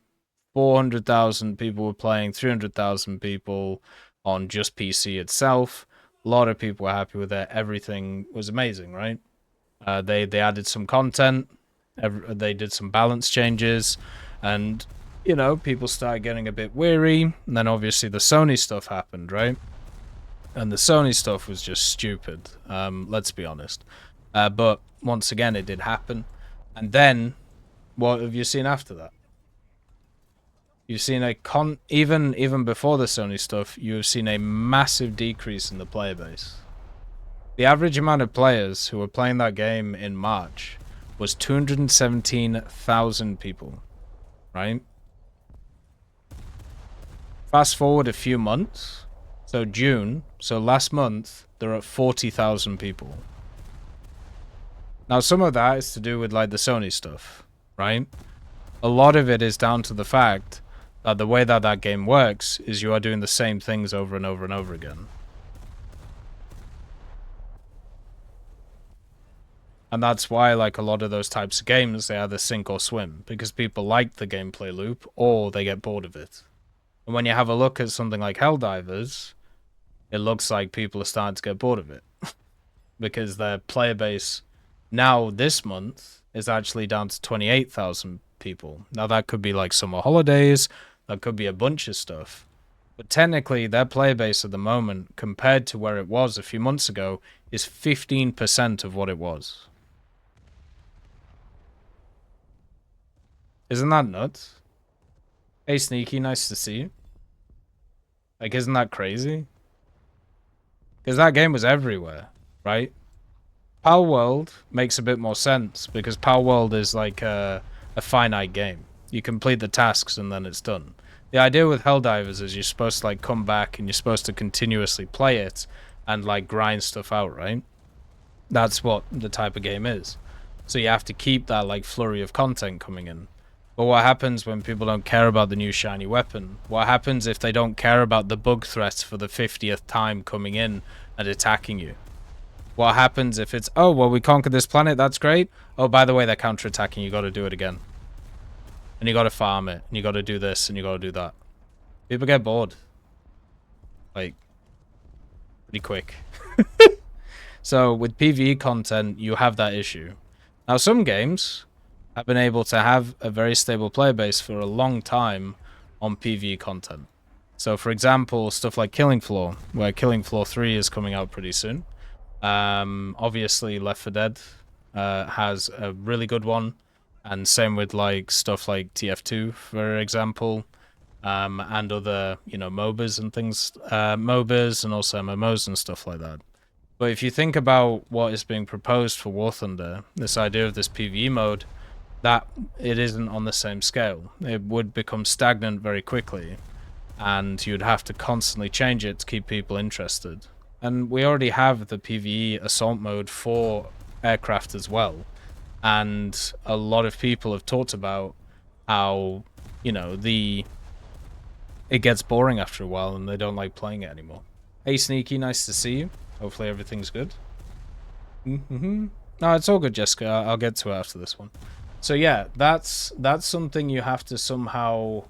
400,000 people were playing, 300,000 people on just PC itself. A lot of people were happy with it. Everything was amazing, right? They added some content. They did some balance changes, and people started getting a bit weary. And then obviously the Sony stuff happened, right? And the Sony stuff was just stupid. Let's be honest. But once again, it did happen. And then, what have you seen after that? You've seen even before the Sony stuff, you've seen a massive decrease in the player base. The average amount of players who were playing that game in March was 217,000 people, right? Fast forward a few months, so June, so last month, they're at 40,000 people. Now, some of that is to do with like the Sony stuff, right? A lot of it is down to the fact that the way that that game works is you are doing the same things over and over and over again. And that's why, like, a lot of those types of games, they either sink or swim, because people like the gameplay loop, or they get bored of it. And when you have a look at something like Helldivers, it looks like people are starting to get bored of it. Because their player base now, this month, is actually down to 28,000 people. Now, that could be, like, summer holidays, that could be a bunch of stuff. But technically, their player base at the moment, compared to where it was a few months ago, is 15% of what it was. Isn't that nuts? Hey, Sneaky, nice to see you. Like, isn't that crazy? Because that game was everywhere, right? Power World makes a bit more sense, because Power World is like a finite game. You complete the tasks and then it's done. The idea with Helldivers is you're supposed to like come back and you're supposed to continuously play it and like grind stuff out, right? That's what the type of game is. So you have to keep that like flurry of content coming in. But what happens when people don't care about the new shiny weapon? What happens if they don't care about the bug threats for the 50th time coming in and attacking you? What happens if it's, oh, well, we conquered this planet, that's great. Oh, by the way, they're counterattacking, you got to do it again. And you got to farm it, and you got to do this, and you got to do that. People get bored. Like, pretty quick. So, with PvE content, you have that issue. Now, some games have been able to have a very stable player base for a long time on PvE content. So, for example, stuff like Killing Floor, where Killing Floor 3 is coming out pretty soon. Obviously, Left 4 Dead has a really good one, and same with like stuff like TF2, for example, and other MOBAs and things, MOBAs and also MMOs and stuff like that. But if you think about what is being proposed for War Thunder, this idea of this PvE mode, that it isn't on the same scale. It would become stagnant very quickly, and you'd have to constantly change it to keep people interested. And we already have the PvE assault mode for aircraft as well, and a lot of people have talked about how it gets boring after a while and they don't like playing it anymore. Hey Sneaky, nice to see you. Hopefully everything's good. No, it's all good, Jessica. I'll get to it after this one. So yeah, that's something you have to somehow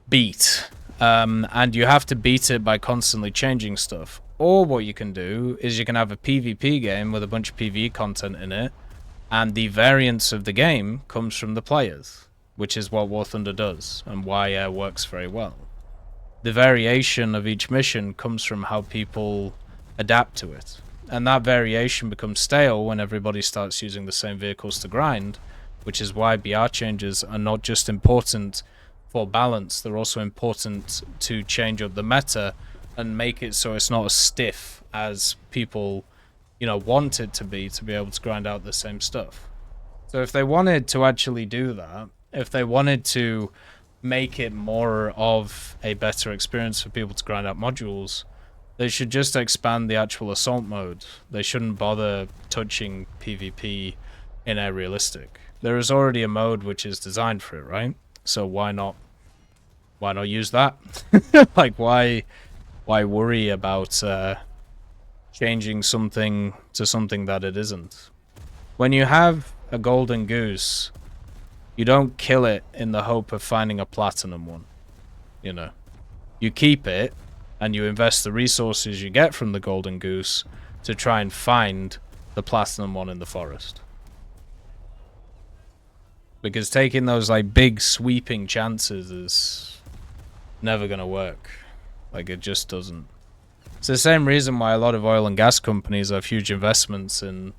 beat. And you have to beat it by constantly changing stuff. Or what you can do is you can have a PvP game with a bunch of PvE content in it, and the variance of the game comes from the players, which is what War Thunder does, and why it works very well. The variation of each mission comes from how people adapt to it. And that variation becomes stale when everybody starts using the same vehicles to grind, which is why BR changes are not just important for balance, they're also important to change up the meta and make it so it's not as stiff as people, want it to be able to grind out the same stuff. So if they wanted to actually do that, if they wanted to make it more of a better experience for people to grind out modules, they should just expand the actual assault mode. They shouldn't bother touching PvP in a realistic. There is already a mode which is designed for it, right? So why not use that? Like, why worry about changing something to something that it isn't? When you have a golden goose, you don't kill it in the hope of finding a platinum one. You keep it and you invest the resources you get from the golden goose to try and find the platinum one in the forest. Because taking those like big sweeping chances is never gonna work. Like, it just doesn't. It's the same reason why a lot of oil and gas companies have huge investments in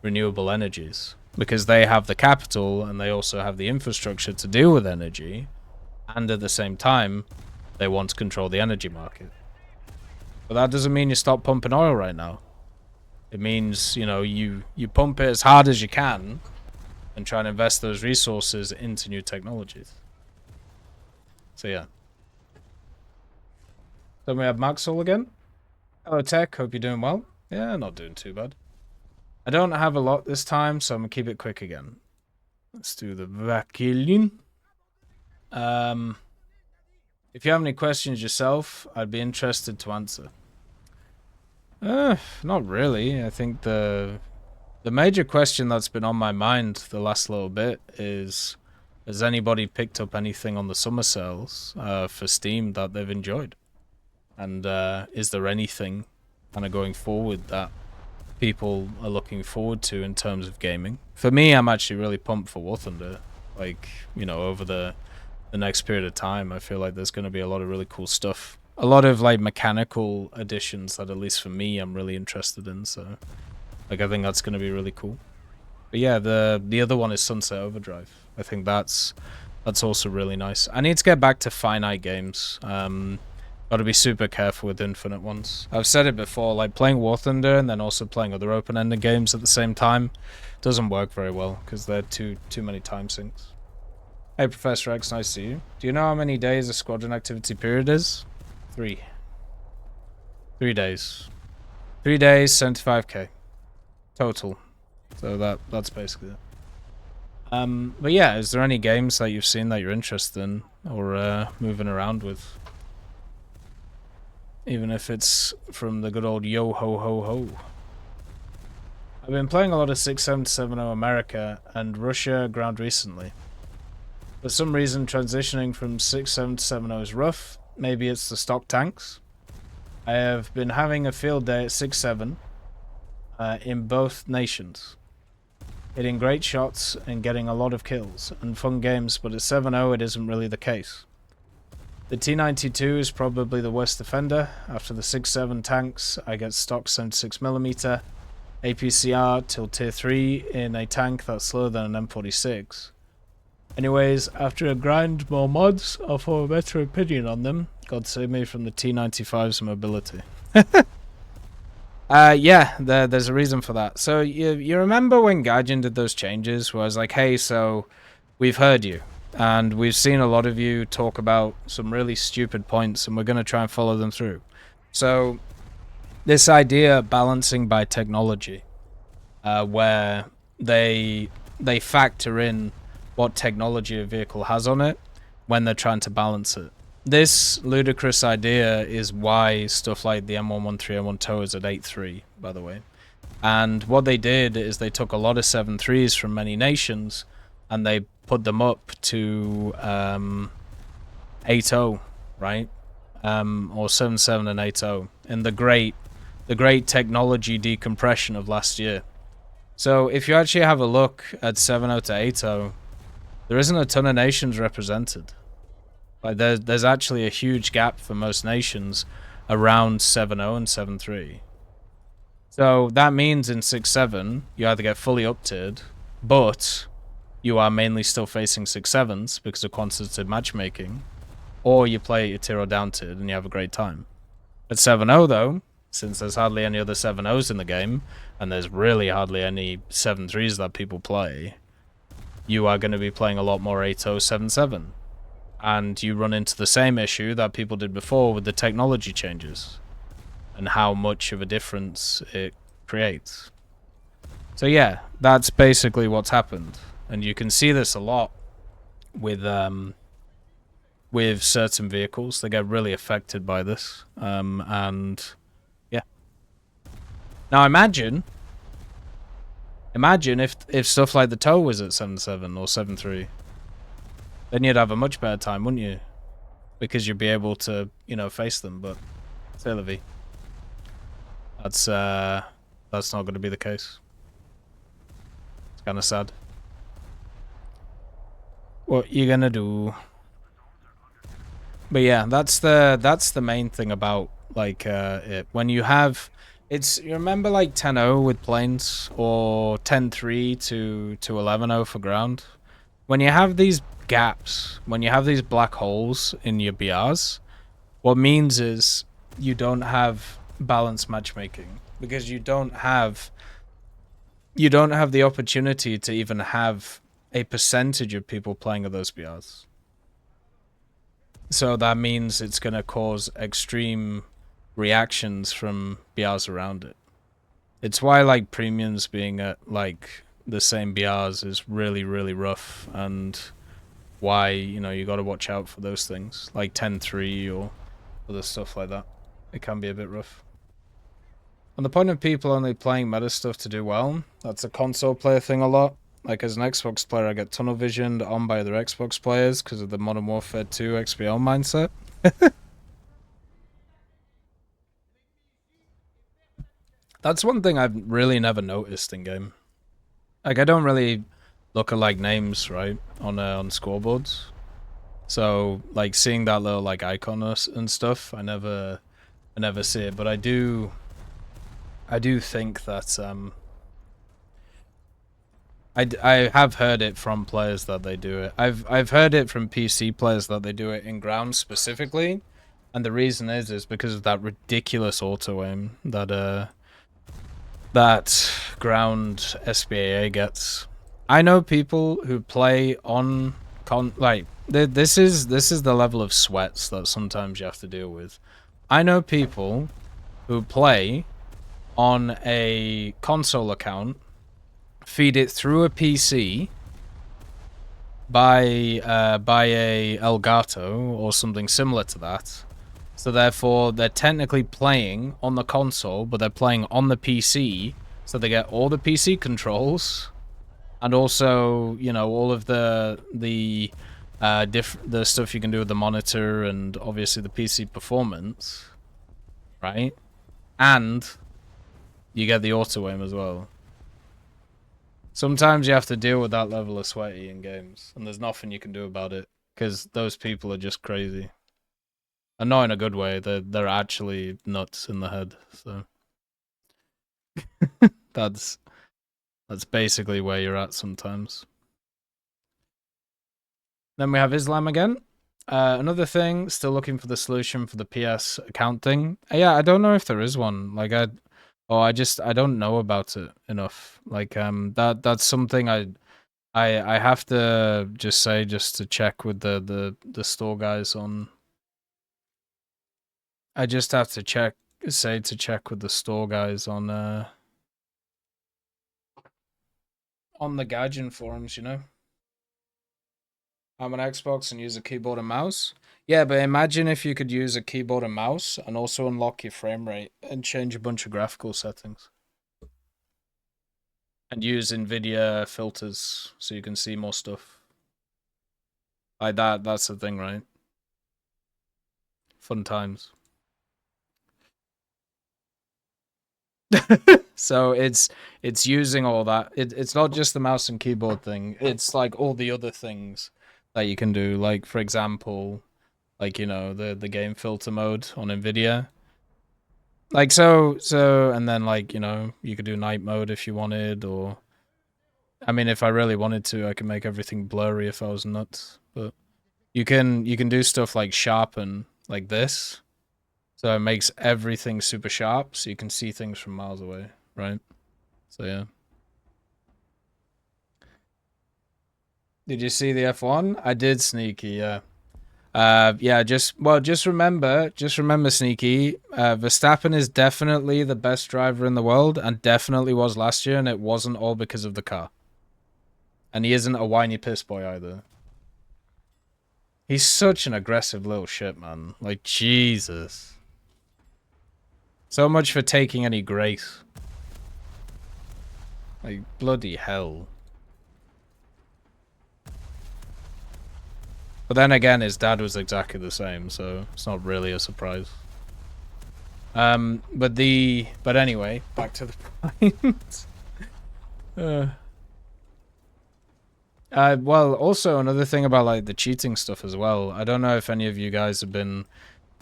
renewable energies, because they have the capital and they also have the infrastructure to deal with energy, and at the same time they want to control the energy market. But that doesn't mean you stop pumping oil right now. It means, you know, you pump it as hard as you can and try and invest those resources into new technologies. So yeah. Then we have Maxwell again. Hello Tech, hope you're doing well. Yeah, not doing too bad. I don't have a lot this time, so I'm gonna keep it quick again. Let's do the vacuum. If you have any questions yourself, I'd be interested to answer. Not really. I think the major question that's been on my mind the last little bit is, has anybody picked up anything on the summer sales for Steam that they've enjoyed? And is there anything kind of going forward that people are looking forward to in terms of gaming? For me, I'm actually really pumped for War Thunder. Like, you know, over the next period of time, I feel like there's going to be a lot of really cool stuff. A lot of like mechanical additions that, at least for me, I'm really interested in. So, like, I think that's going to be really cool. But yeah, the other one is Sunset Overdrive. I think that's also really nice. I need to get back to finite games. Got to be super careful with infinite ones. I've said it before, like playing War Thunder and then also playing other open-ended games at the same time doesn't work very well because they're too many time sinks. Hey Professor X, nice to see you. Do you know how many days a squadron activity period is? 3. 3 days. 3 days, 75k total. So that's basically it. But yeah, is there any games that you've seen that you're interested in or moving around with? Even if it's from the good old yo ho ho ho. I've been playing a lot of 6770 America and Russia ground recently. For some reason, transitioning from 6770 is rough. Maybe it's the stock tanks. I have been having a field day at 6.7 in both nations. Hitting great shots and getting a lot of kills and fun games, but at 7.0 it isn't really the case. The T-92 is probably the worst defender. After the 6.7 tanks, I get stock 76mm, APCR till tier 3 in a tank that's slower than an M46. Anyways, after a grind more mods, I'll form a better opinion on them. God save me from the T-95's mobility. Yeah, there's a reason for that. So you remember when Gaijin did those changes where I was like, hey, so we've heard you. And we've seen a lot of you talk about some really stupid points, and we're going to try and follow them through. So, this idea balancing by technology, where they factor in what technology a vehicle has on it when they're trying to balance it. This ludicrous idea is why stuff like the M113, M1 TOW is at 8.3, by the way. And what they did is they took a lot of 7.3s from many nations, and they put them up to 8.0, right? Or 7.7 and 8.0 in the great technology decompression of last year. So if you actually have a look at 7.0 to 8.0, there isn't a ton of nations represented. Like there's actually a huge gap for most nations around 7.0 and 7.3. So that means in 6.7 you either get fully up-tiered, but you are mainly still facing 6.7s because of quantitative matchmaking, or you play your tier or down-tiered and you have a great time. At 7.0 though, since there's hardly any other 7.0s in the game, and there's really hardly any 7.3s that people play, you are going to be playing a lot more 8.0, 7.7. And you run into the same issue that people did before with the technology changes, and how much of a difference it creates. So yeah, that's basically what's happened. And you can see this a lot with certain vehicles. They get really affected by this. And yeah. Now imagine if stuff like the TOW was at 7.7 or 7.3. Then you'd have a much better time, wouldn't you? Because you'd be able to, you know, face them. But Say la vie. That's not going to be the case. It's kind of sad. What you gonna do? But yeah, that's the main thing about like it. When you have you remember like 10-0 with planes or 10-3 to 11-0 for ground. When you have these gaps, when you have these black holes in your BRs, what means is you don't have balanced matchmaking because you don't have the opportunity to even have a percentage of people playing at those BRs. So that means it's going to cause extreme reactions from BRs around it. It's why like premiums being at like the same BRs is really, really rough, and why, you know, you got to watch out for those things like 10-3 or other stuff like that. It can be a bit rough. And the point of people only playing meta stuff to do well, that's a console player thing a lot. Like, as an Xbox player, I get tunnel visioned on by other Xbox players because of the Modern Warfare 2 XBL mindset. That's one thing I've really never noticed in game. Like, I don't really look at like names, right, on scoreboards. So like seeing that little like icon and stuff, I never see it. But I do think that I have heard it from players that they do it. I've heard it from PC players that they do it in ground specifically, and the reason is because of that ridiculous auto aim that that ground SBAA gets. I know people who play on this is the level of sweats that sometimes you have to deal with. I know people who play on a console account, feed it through a PC by a Elgato or something similar to that. So therefore, they're technically playing on the console, but they're playing on the PC, so they get all the PC controls, and also, you know, all of the stuff you can do with the monitor, and obviously the PC performance, right? And you get the auto aim as well. Sometimes you have to deal with that level of sweaty in games, and there's nothing you can do about it because those people are just crazy. And not in a good way. They're actually nuts in the head. So that's basically where you're at sometimes. Then we have Islam again. Another thing, still looking for the solution for the PS account thing. Yeah, I don't know if there is one. Like I don't know about it enough. Like that's something I have to just say, just to check with the store guys on. I just have to check with the store guys on the Gaijin forums, you know. I'm an Xbox and use a keyboard and mouse. Yeah, but imagine if you could use a keyboard and mouse and also unlock your frame rate and change a bunch of graphical settings. And use NVIDIA filters so you can see more stuff. Like that's the thing, right? Fun times. So it's using all that. It's not just the mouse and keyboard thing. It's like all the other things that you can do. Like, for example, like, you know, the game filter mode on NVIDIA. Like so and then, like, you know, you could do night mode if you wanted, or I mean, if I really wanted to, I could make everything blurry if I was nuts. But you can do stuff like sharpen like this. So it makes everything super sharp, so you can see things from miles away, right? So yeah. Did you see the F1? I did, Sneaky, yeah. Yeah, just remember, Sneaky, Verstappen is definitely the best driver in the world, and definitely was last year, and it wasn't all because of the car. And he isn't a whiny piss boy either. He's such an aggressive little shit, man. Like, Jesus. So much for taking any grace. Like, bloody hell. But then again, his dad was exactly the same, so it's not really a surprise. But anyway, back to the point. Well, also another thing about like the cheating stuff as well. I don't know if any of you guys have been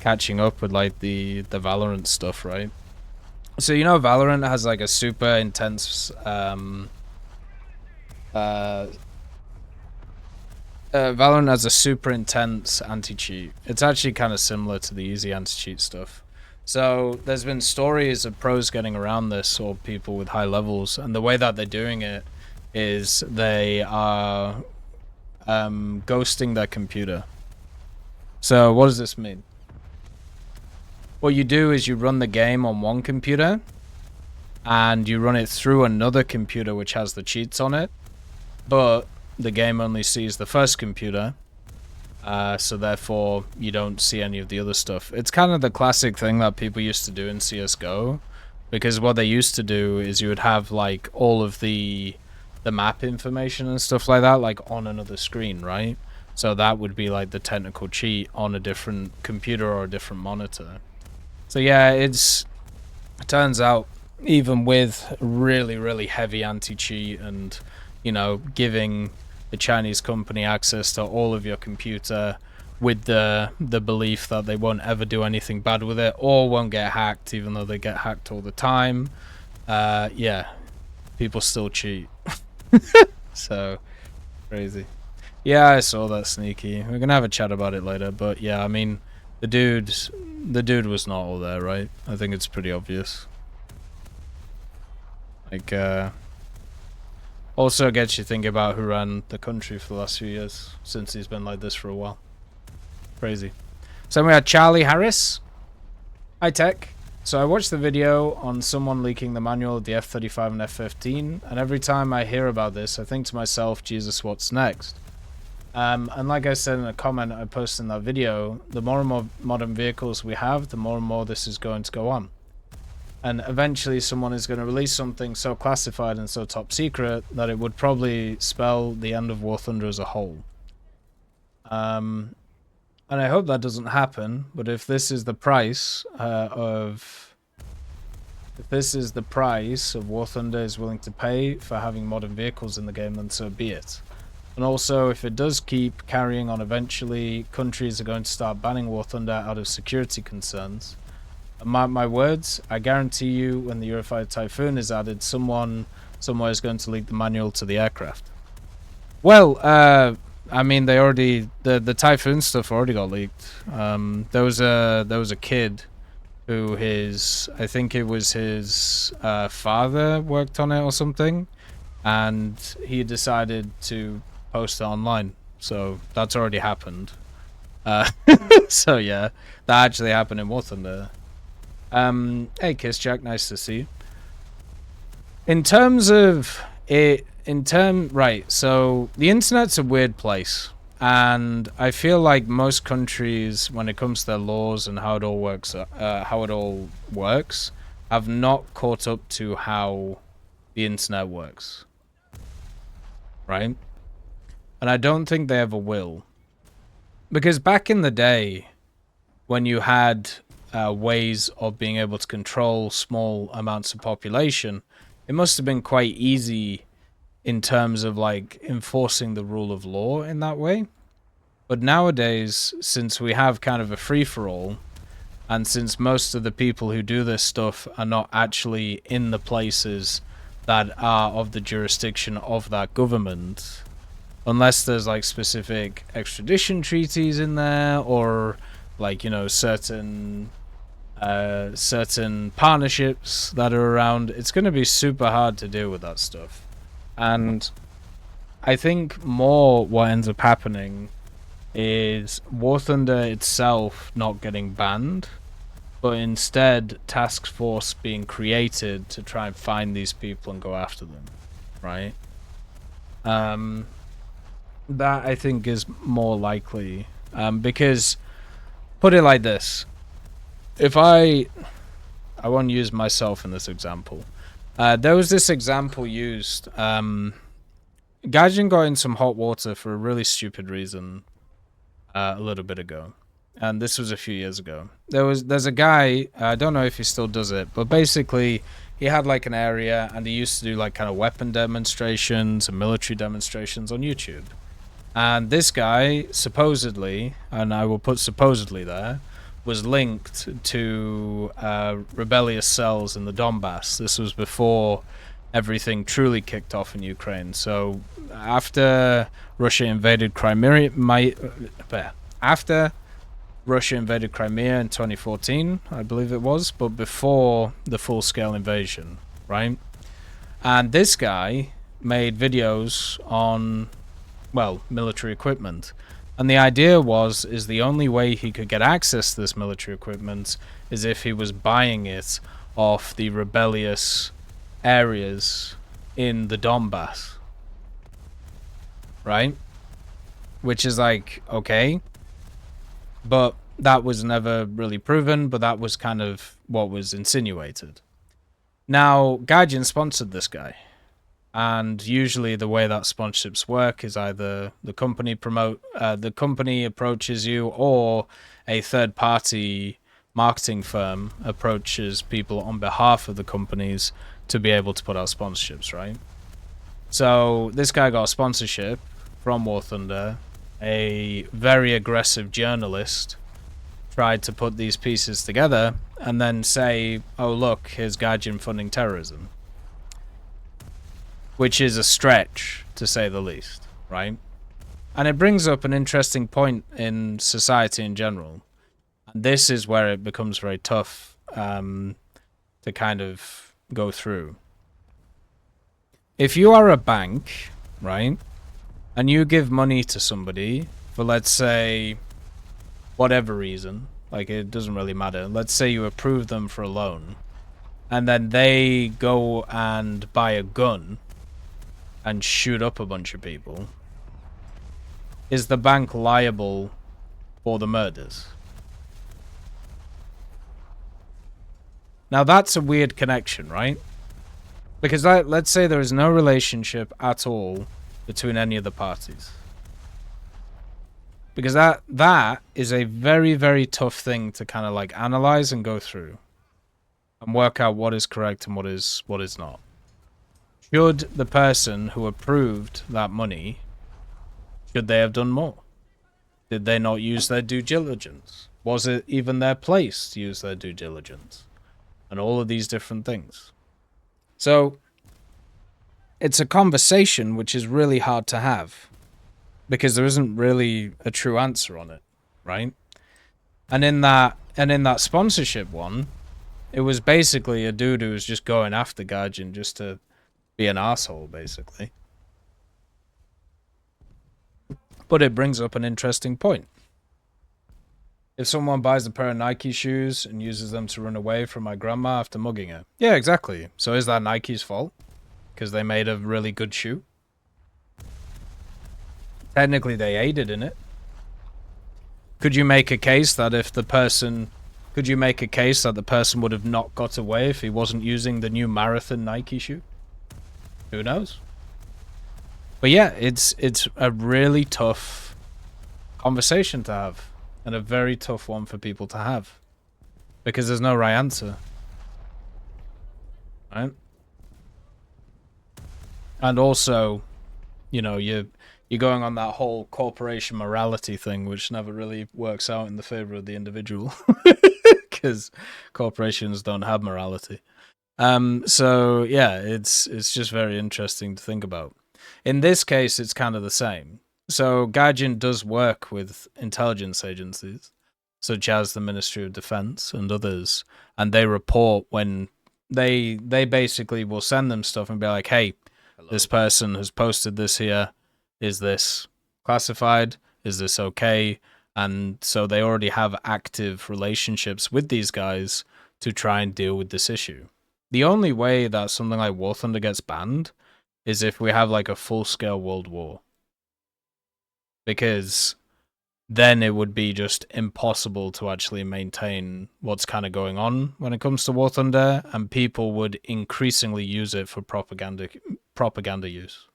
catching up with like the Valorant stuff, right? So you know Valorant has like a super intense Valorant has a super intense anti-cheat. It's actually kind of similar to the easy anti-cheat stuff. So there's been stories of pros getting around this, or people with high levels, and the way that they're doing it is they are ghosting their computer. So what does this mean? What you do is you run the game on one computer, and you run it through another computer which has the cheats on it, but the game only sees the first computer, so therefore you don't see any of the other stuff. It's kind of the classic thing that people used to do in CSGO, because what they used to do is you would have like all of the map information and stuff like that like on another screen, right? So that would be like the technical cheat on a different computer or a different monitor. So yeah, it turns out even with really heavy anti-cheat and, you know, giving the Chinese company access to all of your computer with the belief that they won't ever do anything bad with it or won't get hacked, even though they get hacked all the time. Yeah, people still cheat. So crazy. Yeah, I saw that, Sneaky. We're gonna have a chat about it later, but yeah, I mean, the dude was not all there, right? I think it's pretty obvious. Like, also gets you thinking about who ran the country for the last few years, since he's been like this for a while. Crazy. So we had Charlie Harris. Hi, TEC. So I watched the video on someone leaking the manual of the F-35 and F-15, and every time I hear about this, I think to myself, Jesus, what's next? And like I said in a comment I posted in that video, the more and more modern vehicles we have, the more and more this is going to go on. And eventually someone is going to release something so classified and so top secret that it would probably spell the end of War Thunder as a whole. And I hope that doesn't happen, but if this is the price of War Thunder is willing to pay for having modern vehicles in the game, then so be it. And also, if it does keep carrying on, eventually countries are going to start banning War Thunder out of security concerns. And mark my words, I guarantee you when the Eurofighter Typhoon is added, someone somewhere is going to leak the manual to the aircraft. Well, I mean, they already the Typhoon stuff already got leaked. There was a kid who I think it was his father worked on it or something, and he decided to post it online. So that's already happened. So yeah, that actually happened in War Thunder. Hey Kiss Jack, nice to see you. In terms of it, right, so the internet's a weird place, and I feel like most countries, when it comes to their laws and how it all works, have not caught up to how the internet works, right? And I don't think they ever will, because back in the day, when you had ways of being able to control small amounts of population, it must have been quite easy in terms of like enforcing the rule of law in that way. But nowadays, since we have kind of a free-for-all, and since most of the people who do this stuff are not actually in the places that are of the jurisdiction of that government, unless there's like specific extradition treaties in there, or like, you know, certain partnerships that are around, it's going to be super hard to deal with that stuff. And I think more what ends up happening is War Thunder itself not getting banned, but instead task force being created to try and find these people and go after them, right? That I think is more likely, because put it like this, if I won't use myself in this example. There was this example used. Gaijin got in some hot water for a really stupid reason a little bit ago. and this was a few years ago. There's a guy, I don't know if he still does it, but basically he had like an area and he used to do like kind of weapon demonstrations and military demonstrations on YouTube. And this guy supposedly, and I will put supposedly there, was linked to rebellious cells in the Donbass. This was before everything truly kicked off in Ukraine. So after Russia invaded Crimea, after Russia invaded Crimea in 2014, I believe it was, but before the full-scale invasion, right? And this guy made videos on, well, military equipment. And the idea is the only way he could get access to this military equipment is if he was buying it off the rebellious areas in the Donbass. Right? Which is like, okay. But that was never really proven, but that was kind of what was insinuated. Now, Gaijin sponsored this guy. And usually the way that sponsorships work is either the company approaches you, or a third party marketing firm approaches people on behalf of the companies to be able to put out sponsorships, right? So this guy got a sponsorship from War Thunder. A very aggressive journalist tried to put these pieces together and then say, oh look, here's Gaijin funding terrorism. Which is a stretch, to say the least, right? And it brings up an interesting point in society in general. And this is where it becomes very tough to kind of go through. If you are a bank, right, and you give money to somebody for, let's say, whatever reason, like it doesn't really matter. Let's say you approve them for a loan, and then they go and buy a gun and shoot up a bunch of people. Is the bank liable for the murders? Now that's a weird connection, right? Because let's say there is no relationship at all between any of the parties. Because that is a very, very tough thing to kind of like analyze and go through and work out what is correct and what is not. Should the person who approved that money, should they have done more? Did they not use their due diligence? Was it even their place to use their due diligence? And all of these different things. So it's a conversation which is really hard to have because there isn't really a true answer on it, right? And in that sponsorship one, it was basically a dude who was just going after Gaijin just to be an asshole, basically. But it brings up an interesting point. If someone buys a pair of Nike shoes and uses them to run away from my grandma after mugging her. Yeah, exactly. So is that Nike's fault? Because they made a really good shoe? Technically, they aided in it. Could you make a case that if the person... Could you make a case that the person would have not got away if he wasn't using the new marathon Nike shoe? Who knows? But yeah, it's a really tough conversation to have. And a very tough one for people to have. Because there's no right answer. Right? And also, you know, you're going on that whole corporation morality thing, which never really works out in the favor of the individual. Because corporations don't have morality. So yeah, it's just very interesting to think about. In this case, it's kind of the same. So Gaijin does work with intelligence agencies, such as the Ministry of Defense and others, and they report when they basically will send them stuff and be like, hey, this person has posted this here. Is this classified? Is this okay? And so they already have active relationships with these guys to try and deal with this issue. The only way that something like War Thunder gets banned is if we have like a full-scale world war. Because then it would be just impossible to actually maintain what's kind of going on when it comes to War Thunder, and people would increasingly use it for propaganda use.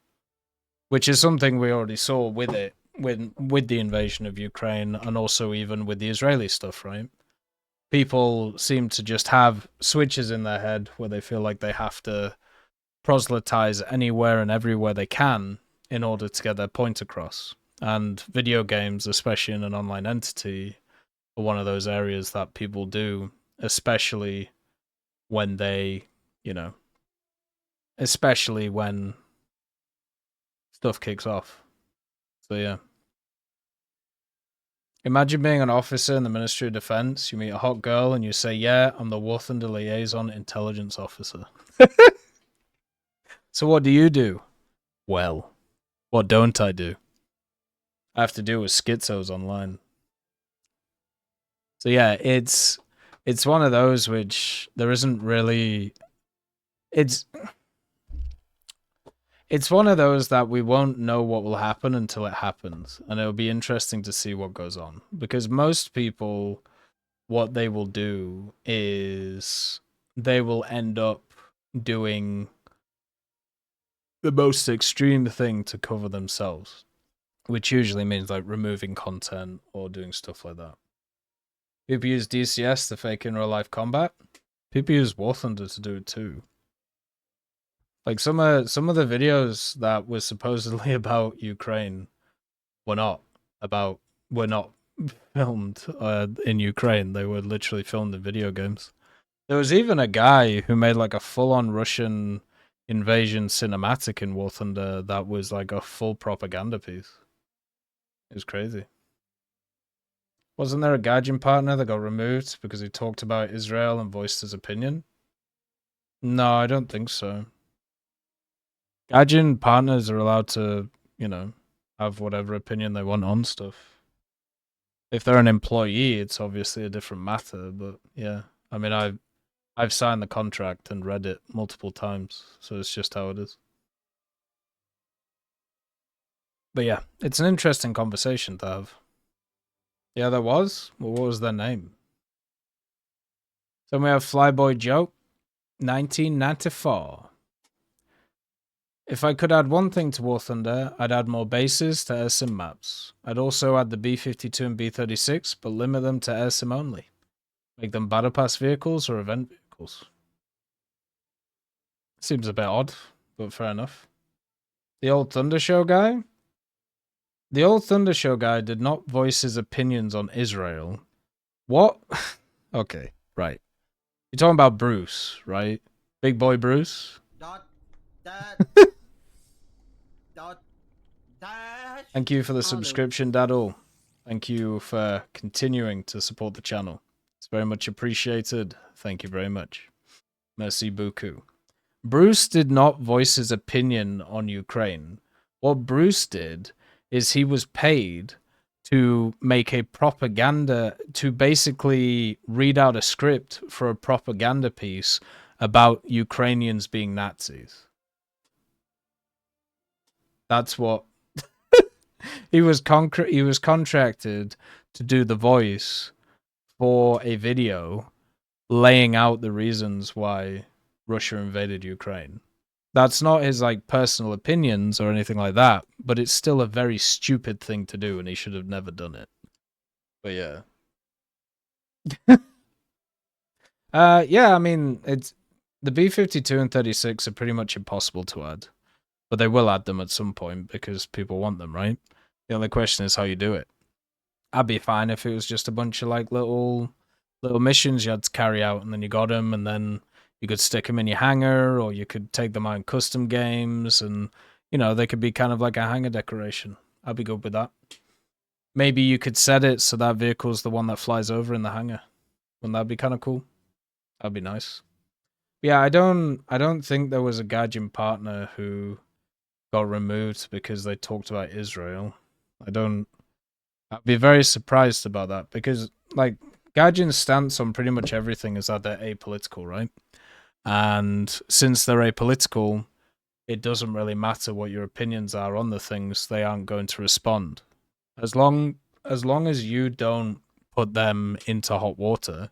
Which is something we already saw with it with the invasion of Ukraine, and also even with the Israeli stuff, right? People seem to just have switches in their head where they feel like they have to proselytize anywhere and everywhere they can in order to get their point across. And video games, especially in an online entity, are one of those areas that people do, especially when they, you know, especially when stuff kicks off. So yeah. Imagine being an officer in the Ministry of Defense. You meet a hot girl and you say, "Yeah, I'm the War Thunder Liaison Intelligence Officer." So what do you do? Well, what don't I do? I have to deal with schizos online. So yeah, it's one of those which there isn't really. It's one of those that we won't know what will happen until it happens, and it'll be interesting to see what goes on, because most people, what they will do is they will end up doing the most extreme thing to cover themselves, which usually means like removing content or doing stuff like that. People use DCS to fake in real life combat. People use War Thunder to do it too. Like some of the videos that were supposedly about Ukraine were not filmed in Ukraine. They were literally filmed in video games. There was even a guy who made like a full-on Russian invasion cinematic in War Thunder that was like a full propaganda piece. It was crazy. Wasn't there a Gaijin partner that got removed because he talked about Israel and voiced his opinion? No, I don't think so. Gaijin partners are allowed to, have whatever opinion they want on stuff. If they're an employee, it's obviously a different matter, but yeah. I mean, I've signed the contract and read it multiple times, so it's just how it is. But yeah, it's an interesting conversation to have. Yeah, there was. Well, what was their name? Then we have Flyboy Joe, 1994. If I could add one thing to War Thunder, I'd add more bases to air sim maps. I'd also add the B-52 and B-36, but limit them to air sim only. Make them battle pass vehicles or event vehicles. Seems a bit odd, but fair enough. The old Thunder Show guy? The old Thunder Show guy did not voice his opinions on Israel. What? Okay, right. You're talking about Bruce, right? Big boy Bruce? Thank you for the subscription, Daddle. Thank you for continuing to support the channel. It's very much appreciated. Thank you very much. Merci beaucoup. Bruce did not voice his opinion on Ukraine. What Bruce did is he was paid to make a propaganda, to basically read out a script for a propaganda piece about Ukrainians being Nazis. That's what he was contracted to do the voice for a video laying out the reasons why Russia invaded Ukraine. That's not his like personal opinions or anything like that, but it's still a very stupid thing to do, and he should have never done it. But yeah. Yeah, I mean, it's the B-52 and 36 are pretty much impossible to add, but they will add them at some point because people want them, right? The only question is how you do it. I'd be fine if it was just a bunch of like little missions you had to carry out, and then you got them, and then you could stick them in your hangar, or you could take them out in custom games, and they could be kind of like a hangar decoration. I'd be good with that. Maybe you could set it so that vehicle's the one that flies over in the hangar. Wouldn't that be kind of cool? That'd be nice. Yeah, I don't think there was a Gaijin partner who got removed because they talked about Israel. I'd be very surprised about that, because like Gaijin's stance on pretty much everything is that they're apolitical, right? And since they're apolitical, it doesn't really matter what your opinions are on the things, they aren't going to respond. As long as you don't put them into hot water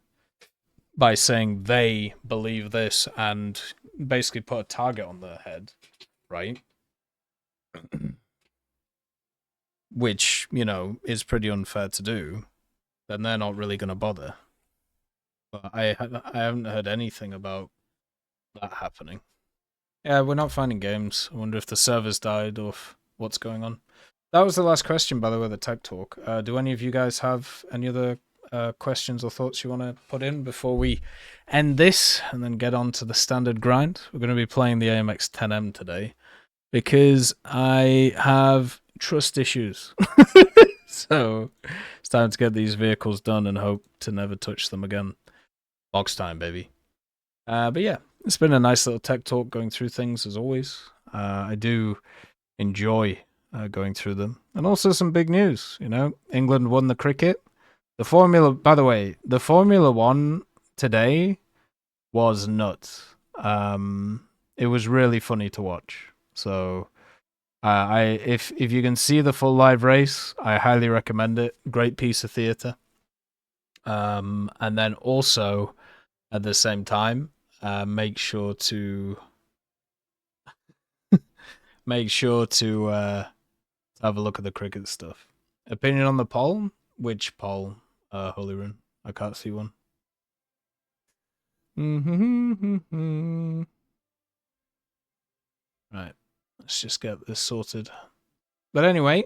by saying they believe this and basically put a target on their head, right? which, you know, is pretty unfair to do, then they're not really going to bother. But I haven't heard anything about that happening. Yeah, we're not finding games. I wonder if the servers died or what's going on. That was the last question, by the way, the tech talk. Do any of you guys have any other questions or thoughts you want to put in before we end this and then get on to the standard grind? We're going to be playing the AMX 10M today because I have trust issues. So it's time to get these vehicles done and hope to never touch them again. Box time, baby. But yeah, it's been a nice little tech talk going through things as always. I do enjoy going through them. And also some big news, you know. England won the cricket. The Formula, by the way, the Formula One today was nuts. It was really funny to watch. So if you can see the full live race, I highly recommend it. Great piece of theatre. And then also at the same time, make sure to have a look at the cricket stuff. Opinion on the poll? Which poll? Holy Rune. I can't see one. Right. Let's just get this sorted. But anyway,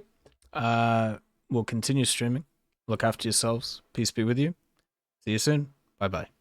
we'll continue streaming. Look after yourselves. Peace be with you. See you soon. Bye bye.